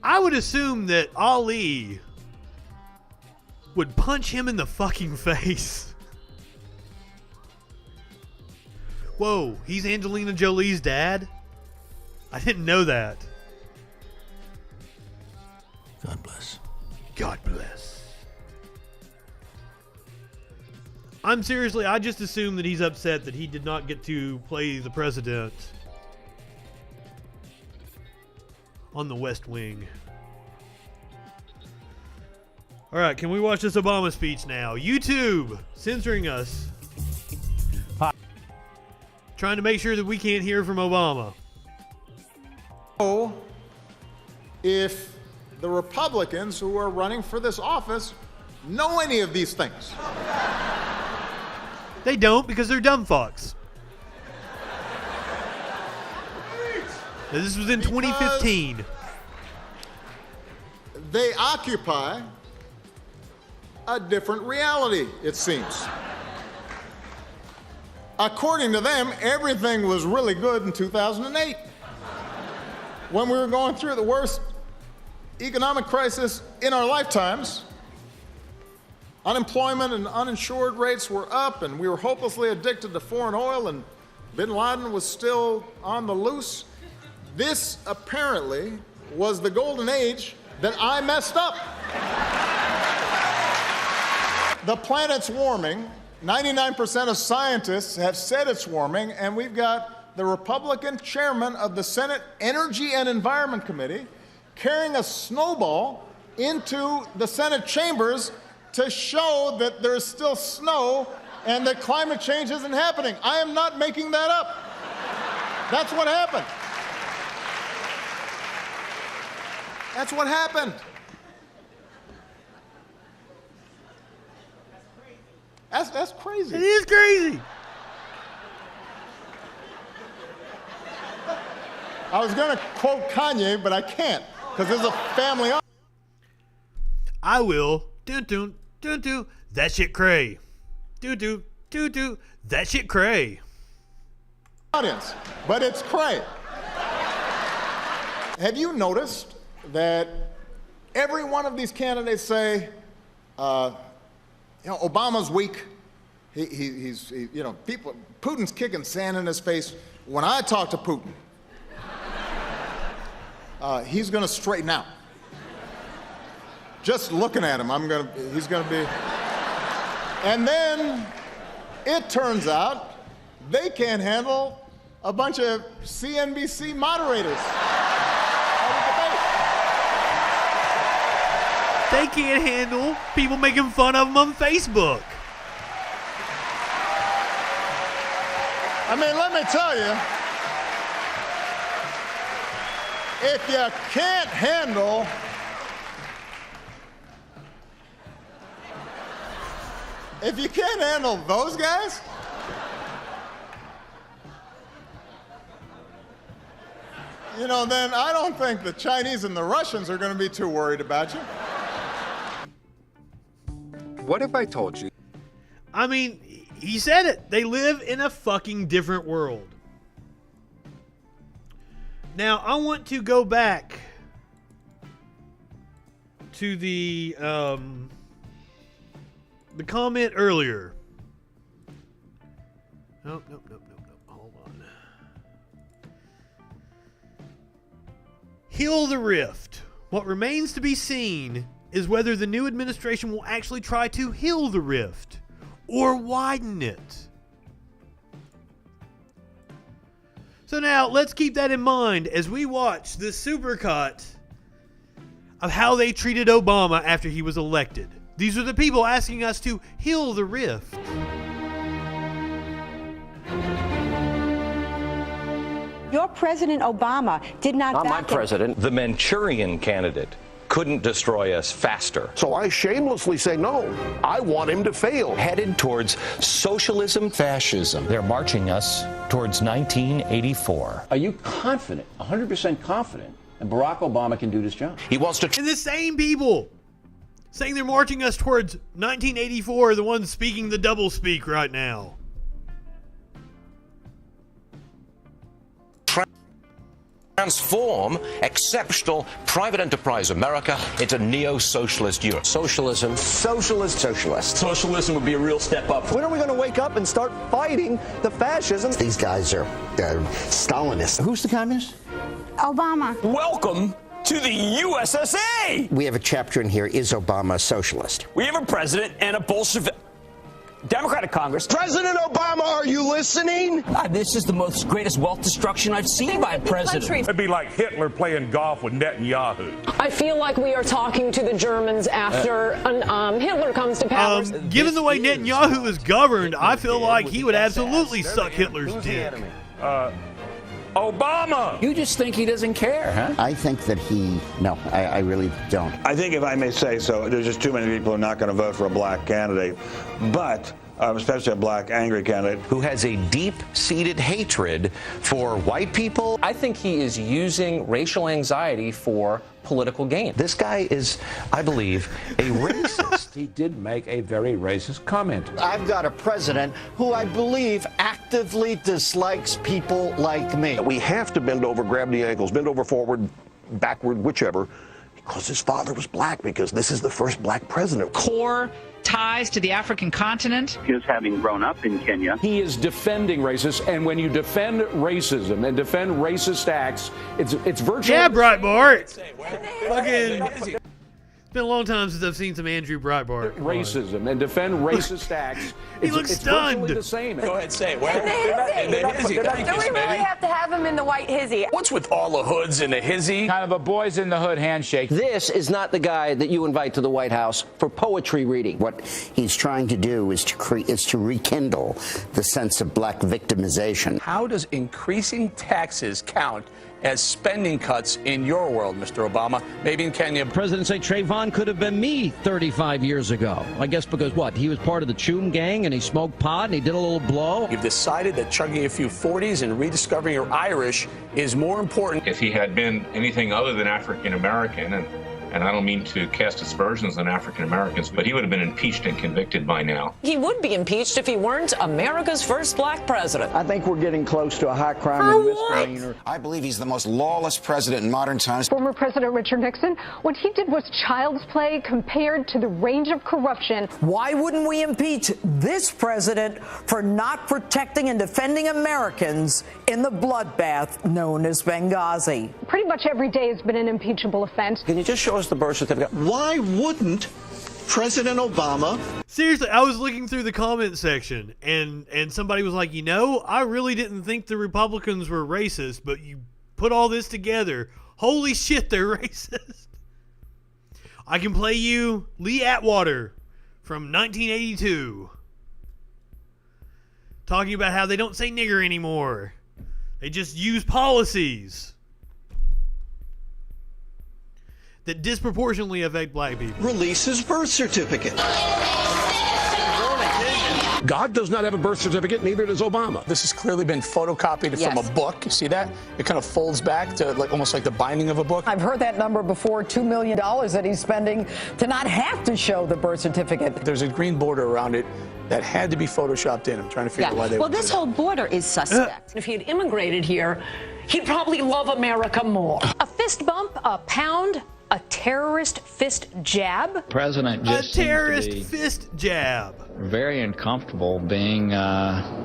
I would assume that Ali would punch him in the fucking face. Whoa, he's Angelina Jolie's dad? I didn't know that. God bless. God bless. I just assumed that he's upset that he did not get to play the president on the West Wing. All right, can we watch this Obama speech now? YouTube censoring us. Trying to make sure that we can't hear from Obama. if the Republicans who are running for this office know any of these things. They don't, because they're dumb fucks. Now, this was in 2015. They occupy a different reality, it seems. According to them, everything was really good in 2008, when we were going through the worst economic crisis in our lifetimes. Unemployment and uninsured rates were up, and we were hopelessly addicted to foreign oil, and bin Laden was still on the loose. This apparently was the golden age that I messed up. The planet's warming. 99% of scientists have said it's warming, and we've got the Republican chairman of the Senate Energy and Environment Committee carrying a snowball into the Senate chambers to show that there's still snow and that climate change isn't happening. I am not making that up. That's what happened. That's what happened. That's crazy. It is crazy. I was going to quote Kanye, but I can't, because there's a family. I will. Dun dun dun dun. That shit cray. Doo doo doo doo. That shit cray. Audience, but it's cray. Have you noticed that every one of these candidates say, Obama's weak. He's Putin's kicking sand in his face. When I talk to Putin, he's going to straighten out. Just looking at him, he's going to be. And then it turns out they can't handle a bunch of CNBC moderators. They can't handle people making fun of them on Facebook. I mean, let me tell you, if you can't handle those guys, then I don't think the Chinese and the Russians are going to be too worried about you. What if I told you? I mean, he said it. They live in a fucking different world. Now, I want to go back to the comment earlier. Nope. Hold on. Heal the rift. What remains to be seen is whether the new administration will actually try to heal the rift or widen it. So now, let's keep that in mind as we watch the supercut of how they treated Obama after he was elected. These are the people asking us to heal the rift. Your President Obama did not Not my back president. The Manchurian candidate couldn't destroy us faster. So I shamelessly say no. I want him to fail. Headed towards socialism, fascism. They're marching us towards 1984. Are you confident, 100% confident, that Barack Obama can do this job? He wants to. And the same people saying they're marching us towards 1984 are the ones speaking the doublespeak right now. Transform exceptional private enterprise America into neo-socialist Europe. Socialism. Socialism would be a real step up. When are we going to wake up and start fighting the fascism? These guys are Stalinists. Who's the communist? Obama. Welcome to the USSA! We have a chapter in here, is Obama a socialist? We have a president and a Bolshevik Democratic Congress. President Obama, are you listening? This is the greatest wealth destruction I've seen by a president. It'd be like Hitler playing golf with Netanyahu. I feel like we are talking to the Germans after Hitler comes to power. Given the way Netanyahu is governed, I feel like he would absolutely suck Hitler's dick. Obama! You just think he doesn't care, huh? I think that I really don't. I think, if I may say so, there's just too many people who are not going to vote for a black candidate, but especially a black angry candidate who has a deep-seated hatred for white people. I think he is using racial anxiety for political gain. This guy is, I believe, a racist. He did make a very racist comment. I've got a president who I believe actively dislikes people like me. We have to bend over, grab the ankles, bend over forward, backward, whichever, because his father was black, because this is the first black president. Core ties to the African continent. His having grown up in Kenya. He is defending racists, and when you defend racism and defend racist acts, it's virtually... Yeah, Breitbart! Fucking... It's been a long time since I've seen some Andrew Breitbart. Racism and defend racist acts. He looks stunned. Virtually the same. Go ahead, say it. Where? Do we really have to have him in the white hizzy? What's with all the hoods and the hizzy? Kind of a boys in the hood handshake. This is not the guy that you invite to the White House for poetry reading. What he's trying to do is to rekindle the sense of black victimization. How does increasing taxes count as spending cuts in your world, Mr. Obama? Maybe in Kenya. President say Trayvon could have been me 35 years ago. I guess because what? He was part of the Choom gang and he smoked pot and he did a little blow. You've decided that chugging a few 40s and rediscovering your Irish is more important. If he had been anything other than African American, and I don't mean to cast aspersions on African Americans, but he would have been impeached and convicted by now. He would be impeached if he weren't America's first black president. I think we're getting close to a high crime and misdemeanor. I believe he's the most lawless president in modern times. Former President Richard Nixon, what he did was child's play compared to the range of corruption. Why wouldn't we impeach this president for not protecting and defending Americans in the bloodbath known as Benghazi? Pretty much every day has been an impeachable offense. Can you just show us the birth certificate? Why wouldn't President Obama... Seriously, I was looking through the comment section, and somebody was like, I really didn't think the Republicans were racist, but you put all this together. Holy shit, they're racist. I can play you Lee Atwater from 1982 talking about how they don't say nigger anymore. They just use policies that disproportionately affect black people. Release his birth certificate. God does not have a birth certificate, neither does Obama. This has clearly been photocopied from a book. You see that? It kind of folds back to almost like the binding of a book. I've heard that number before, $2 million that he's spending to not have to show the birth certificate. There's a green border around it that had to be photoshopped in. I'm trying to figure out why they would do that. whole border is suspect. If he had immigrated here, he'd probably love America more. A fist bump, a pound, a terrorist fist jab. President just a terrorist fist jab. very uncomfortable being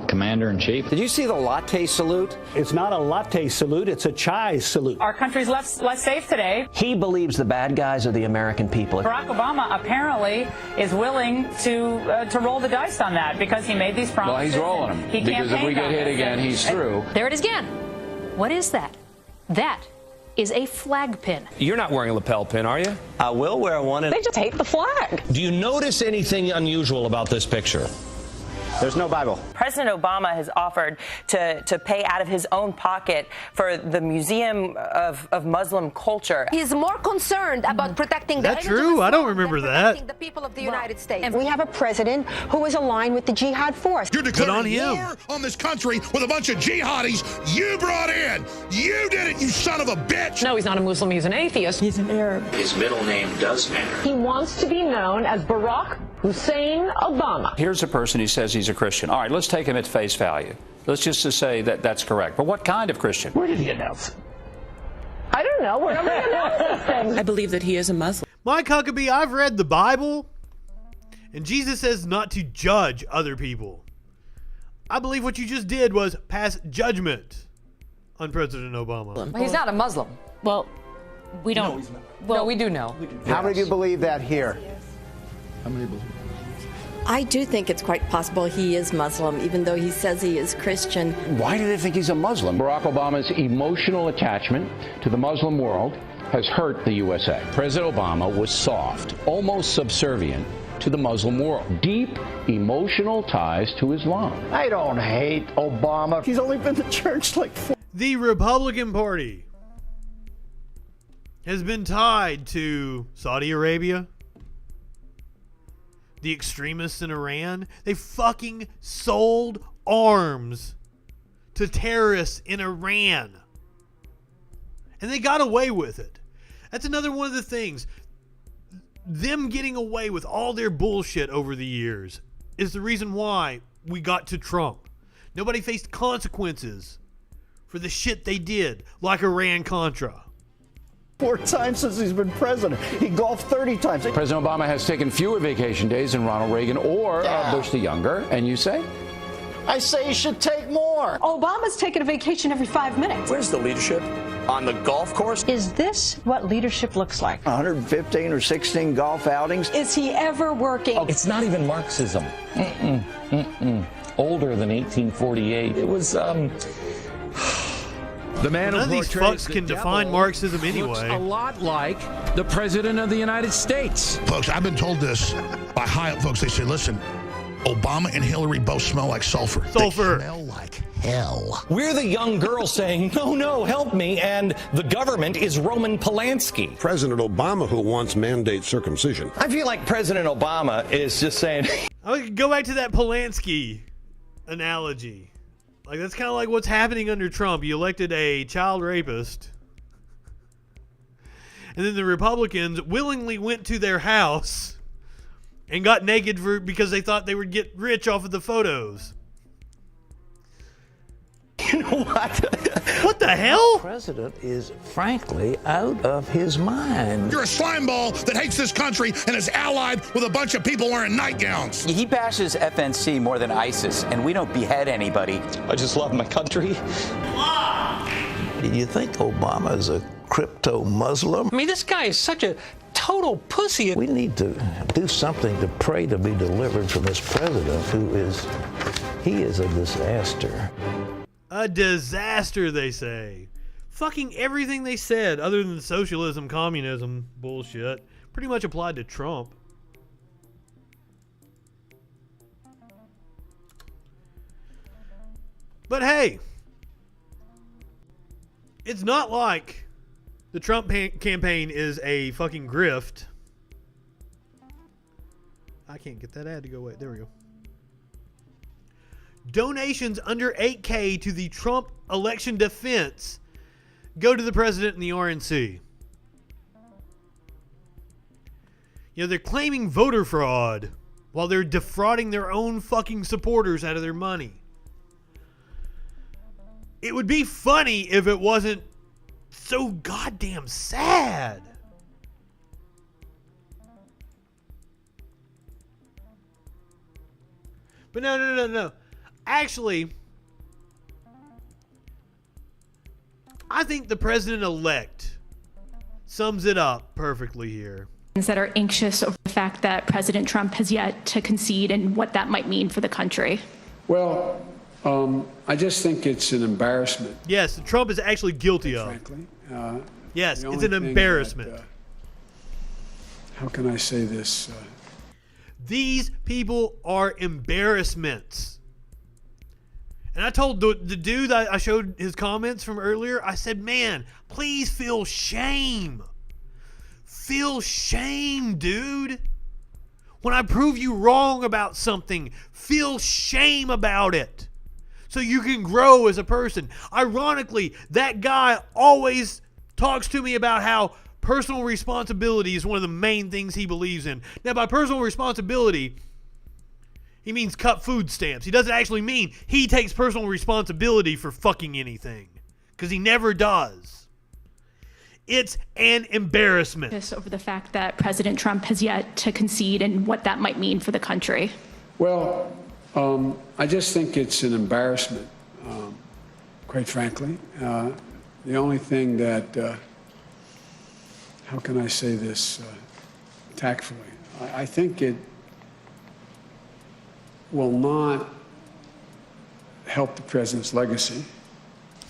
commander-in-chief. Did you see the latte salute? It's not a latte salute, it's a chai salute. Our country's less safe today. He believes the bad guys are the American people. Barack Obama apparently is willing to roll the dice on that because he made these promises. Well, he's rolling them. Because if we get hit again, he's through. There it is again. What is that? That is a flag pin. You're not wearing a lapel pin, are you? I will wear one. They just hate the flag. Do you notice anything unusual about this picture? There's no Bible. President Obama has offered to pay out of his own pocket for the Museum of Muslim Culture. He's more concerned about protecting the That's true. I don't remember that. the people of the United States. And we have a president who is aligned with the jihad force. You're declaring war on this country with a bunch of jihadis you brought in. You did it, you son of a bitch. No, he's not a Muslim. He's an atheist. He's an Arab. His middle name does matter. He wants to be known as Barack Hussein Obama. Here's a person who says he's a Christian. All right, let's take him at face value. Let's just say that that's correct. But what kind of Christian? Where did he announce it? I don't know. Where nobody announces things. I believe that he is a Muslim. Mike Huckabee, I've read the Bible, and Jesus says not to judge other people. I believe what you just did was pass judgment on President Obama. Well, he's not a Muslim. Well, we don't. No, he's not. Well, we do know. How many of you believe that here? How many believe? I do think it's quite possible he is Muslim, even though he says he is Christian. Why do they think he's a Muslim? Barack Obama's emotional attachment to the Muslim world has hurt the USA. President Obama was soft, almost subservient to the Muslim world. Deep emotional ties to Islam. I don't hate Obama. He's only been to church like 4. The Republican Party has been tied to Saudi Arabia, the extremists in Iran. They fucking sold arms to terrorists in Iran. And they got away with it. That's another one of the things. Them getting away with all their bullshit over the years is the reason why we got to Trump. Nobody faced consequences for the shit they did, like Iran-Contra. 4 times since he's been president. He golfed 30 times. President Obama has taken fewer vacation days than Ronald Reagan or Bush the Younger. And you say? I say he should take more. Obama's taking a vacation every 5 minutes. Where's the leadership? On the golf course? Is this what leadership looks like? 115 or 16 golf outings. Is he ever working? It's not even Marxism. Older than 1848. It was, The man None of these fucks can define Marxism anyway. Looks a lot like the President of the United States. Folks, I've been told this by high-up folks. They say, listen, Obama and Hillary both smell like sulfur. Sulfur. They smell like hell. We're the young girl saying, no, help me, and the government is Roman Polanski. President Obama, who wants mandate circumcision. I feel like President Obama is just saying... I would go back to that Polanski analogy. Like, that's kind of like what's happening under Trump. You elected a child rapist. And then the Republicans willingly went to their house and got naked because they thought they would get rich off of the photos. You know what? What the hell? The president is frankly out of his mind. You're a slime ball that hates this country and is allied with a bunch of people wearing nightgowns. He bashes FNC more than ISIS, and we don't behead anybody. I just love my country. Do you think Obama is a crypto Muslim? I mean, this guy is such a total pussy. We need to do something to pray to be delivered from this president he is a disaster. A disaster, they say. Fucking everything they said, other than the socialism, communism bullshit, pretty much applied to Trump. But hey, it's not like the Trump campaign is a fucking grift. I can't get that ad to go away. There we go. Donations under $8K to the Trump election defense go to the president and the RNC. You know, they're claiming voter fraud while they're defrauding their own fucking supporters out of their money. It would be funny if it wasn't so goddamn sad. But no. Actually, I think the president-elect sums it up perfectly here. That are anxious over the fact that President Trump has yet to concede and what that might mean for the country. Well, I just think it's an embarrassment. Yes, Trump is actually guilty of. Frankly, yes, it's an embarrassment. How can I say this? These people are embarrassments. And I told the dude that I showed his comments from earlier, I said, man, please feel shame. Feel shame, dude. When I prove you wrong about something, feel shame about it so you can grow as a person. Ironically, that guy always talks to me about how personal responsibility is one of the main things he believes in. Now, by personal responsibility, he means cut food stamps. He doesn't actually mean he takes personal responsibility for fucking anything, because he never does. It's an embarrassment. Over the fact that President Trump has yet to concede and what that might mean for the country. Well, I just think it's an embarrassment, quite frankly. The only thing that, how can I say this tactfully? I think it will not help the president's legacy.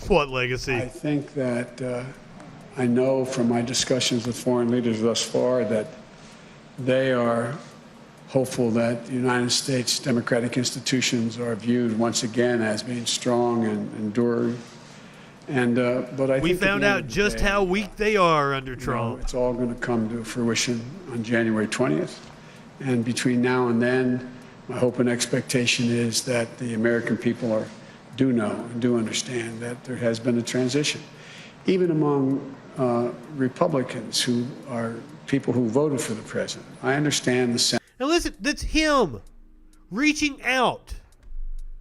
What legacy? I think that I know from my discussions with foreign leaders thus far that they are hopeful that the United States democratic institutions are viewed once again as being strong and enduring. And but I we think found out just how weak they are under Trump. It's all going to come to fruition on January 20th. And between now and then, my hope and expectation is that the American people do know and do understand that there has been a transition. Even among Republicans who are people who voted for the president. I understand the sense. Now listen, that's him reaching out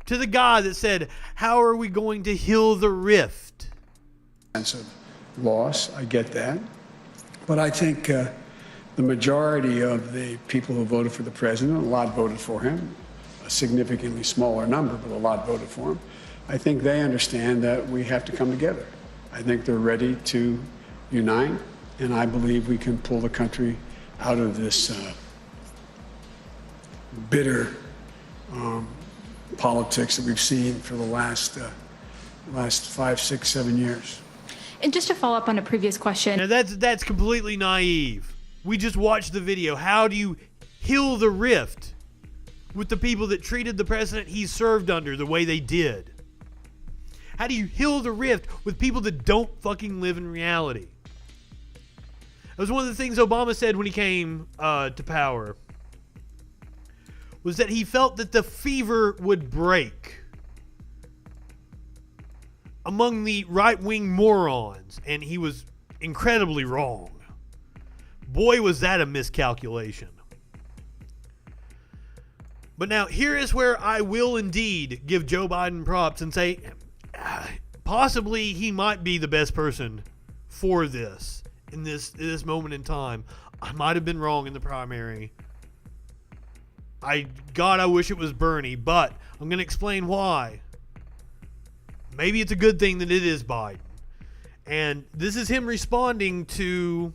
to the guy that said, how are we going to heal the rift? Sense of loss, I get that. But I think the majority of the people who voted for the president, a lot voted for him, a significantly smaller number, but a lot voted for him. I think they understand that we have to come together. I think they're ready to unite, and I believe we can pull the country out of this bitter politics that we've seen for the last 5, 6, 7 years. And just to follow up on a previous question. Now that's completely naive. We just watched the video. How do you heal the rift with the people that treated the president he served under the way they did? How do you heal the rift with people that don't fucking live in reality? That was one of the things Obama said when he came to power. Was that he felt that the fever would break among the right-wing morons, and he was incredibly wrong. Boy, was that a miscalculation. But now, here is where I will indeed give Joe Biden props and say, possibly he might be the best person for this in this moment in time. I might have been wrong in the primary. God, I wish it was Bernie, but I'm going to explain why. Maybe it's a good thing that it is Biden. And this is him responding to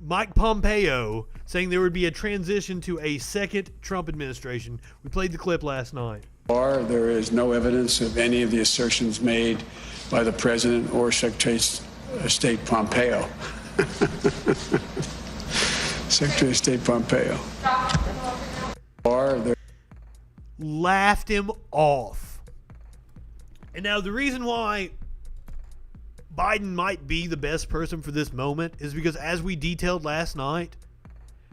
Mike Pompeo saying there would be a transition to a second Trump administration. We played the clip last night. There is no evidence of any of the assertions made by the president or Secretary of State Pompeo. Secretary of State Pompeo. Laughed him off. And now the reason why Biden might be the best person for this moment is because, as we detailed last night,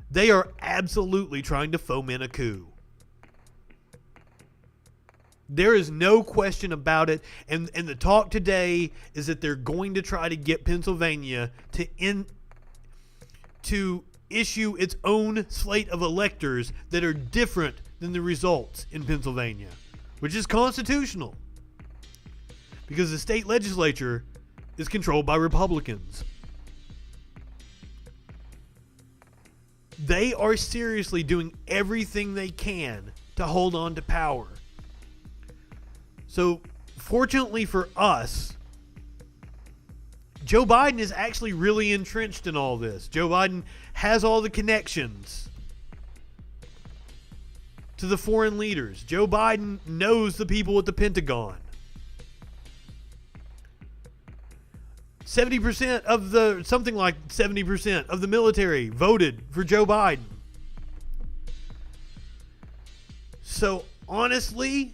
they are absolutely trying to foment a coup. There is no question about it. And the talk today is that they're going to try to get Pennsylvania to issue its own slate of electors that are different than the results in Pennsylvania, which is constitutional because the state legislature is controlled by Republicans. They are seriously doing everything they can to hold on to power. So, fortunately for us, Joe Biden is actually really entrenched in all this. Joe Biden has all the connections to the foreign leaders. Joe Biden knows the people at the Pentagon. 70% of something like 70% of the military voted for Joe Biden. So, honestly,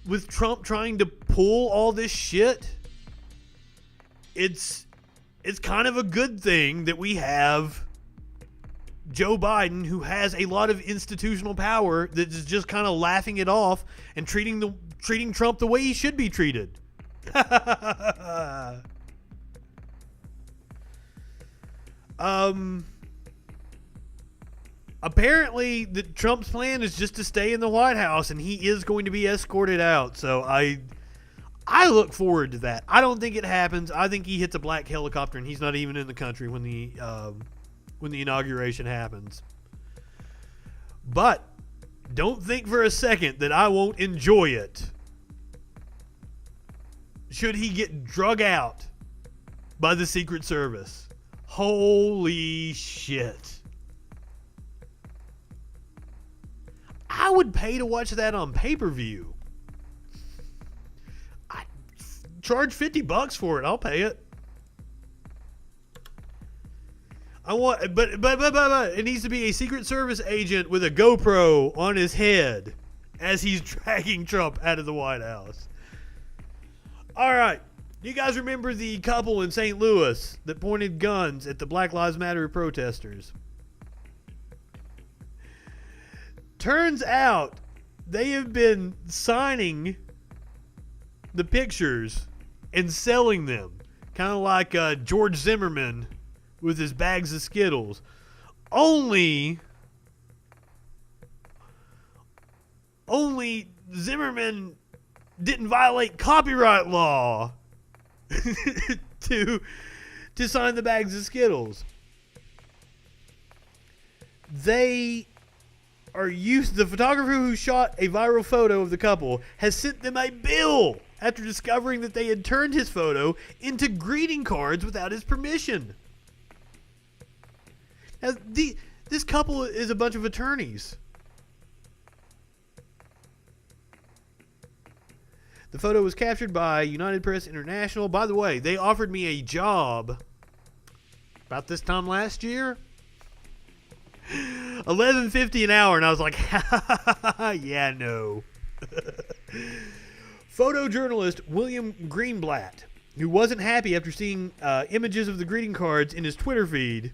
with Trump trying to pull all this shit, it's kind of a good thing that we have Joe Biden, who has a lot of institutional power, that is just kind of laughing it off and treating Trump the way he should be treated. Apparently, Trump's plan is just to stay in the White House, and he is going to be escorted out. So I look forward to that. I don't think it happens. I think he hits a black helicopter, and he's not even in the country when the inauguration happens. But don't think for a second that I won't enjoy it should he get drug out by the Secret Service. Holy shit. I would pay to watch that on pay-per-view. I charge $50 for it. I'll pay it. But it needs to be a Secret Service agent with a GoPro on his head as he's dragging Trump out of the White House. All right. Do you guys remember the couple in St. Louis that pointed guns at the Black Lives Matter protesters? Turns out they have been signing the pictures and selling them. Kind of like George Zimmerman with his bags of Skittles. Only Zimmerman didn't violate copyright law to sign the bags of Skittles. The photographer who shot a viral photo of the couple has sent them a bill after discovering that they had turned his photo into greeting cards without his permission. Now, this couple is a bunch of attorneys. The photo was captured by United Press International. By the way, they offered me a job about this time last year. $11.50 an hour, and I was like, yeah, no. Photojournalist William Greenblatt, who wasn't happy after seeing images of the greeting cards in his Twitter feed.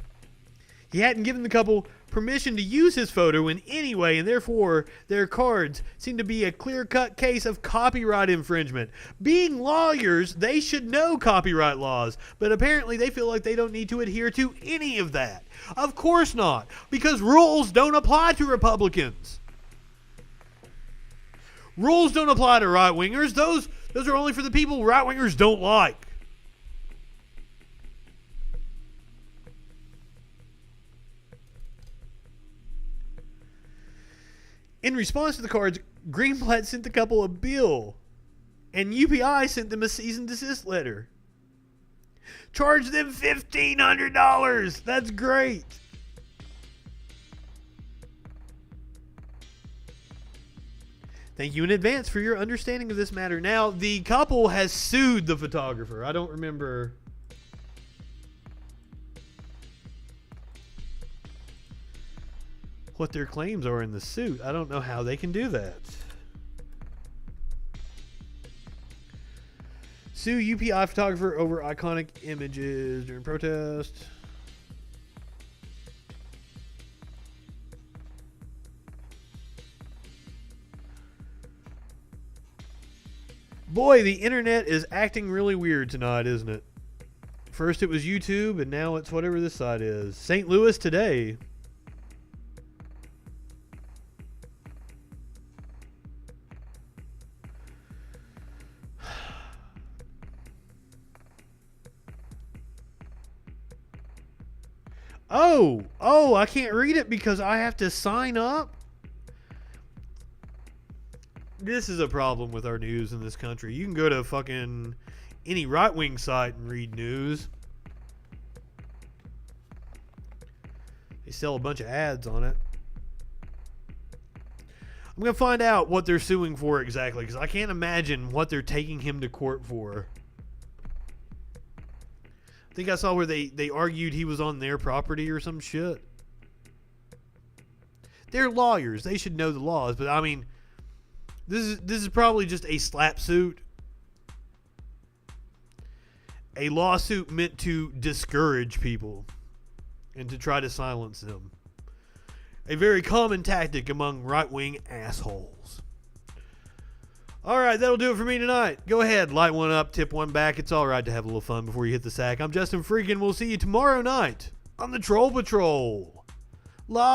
He hadn't given the couple permission to use his photo in any way, and therefore their cards seemed to be a clear-cut case of copyright infringement. Being lawyers, they should know copyright laws, but apparently they feel like they don't need to adhere to any of that. Of course not, because rules don't apply to Republicans. Rules don't apply to right-wingers. Those are only for the people right-wingers don't like. In response to the cards, Greenblatt sent the couple a bill, and UPI sent them a cease and desist letter. Charge them $1,500. That's great. Thank you in advance for your understanding of this matter. Now, the couple has sued the photographer. I don't remember what their claims are in the suit. I don't know how they can do that. Sue UPI photographer over iconic images during protest. Boy, the internet is acting really weird tonight, isn't it? First it was YouTube, and now it's whatever this side is. St. Louis Today. Oh, I can't read it because I have to sign up? This is a problem with our news in this country. You can go to fucking any right-wing site and read news. They sell a bunch of ads on it. I'm going to find out what they're suing for exactly, because I can't imagine what they're taking him to court for. I think I saw where they argued he was on their property or some shit. They're lawyers. They should know the laws. But, I mean, this is probably just a slap suit. A lawsuit meant to discourage people and to try to silence them. A very common tactic among right-wing assholes. All right, that'll do it for me tonight. Go ahead, light one up, tip one back. It's all right to have a little fun before you hit the sack. I'm Justin Freakin. We'll see you tomorrow night on the Troll Patrol. Live.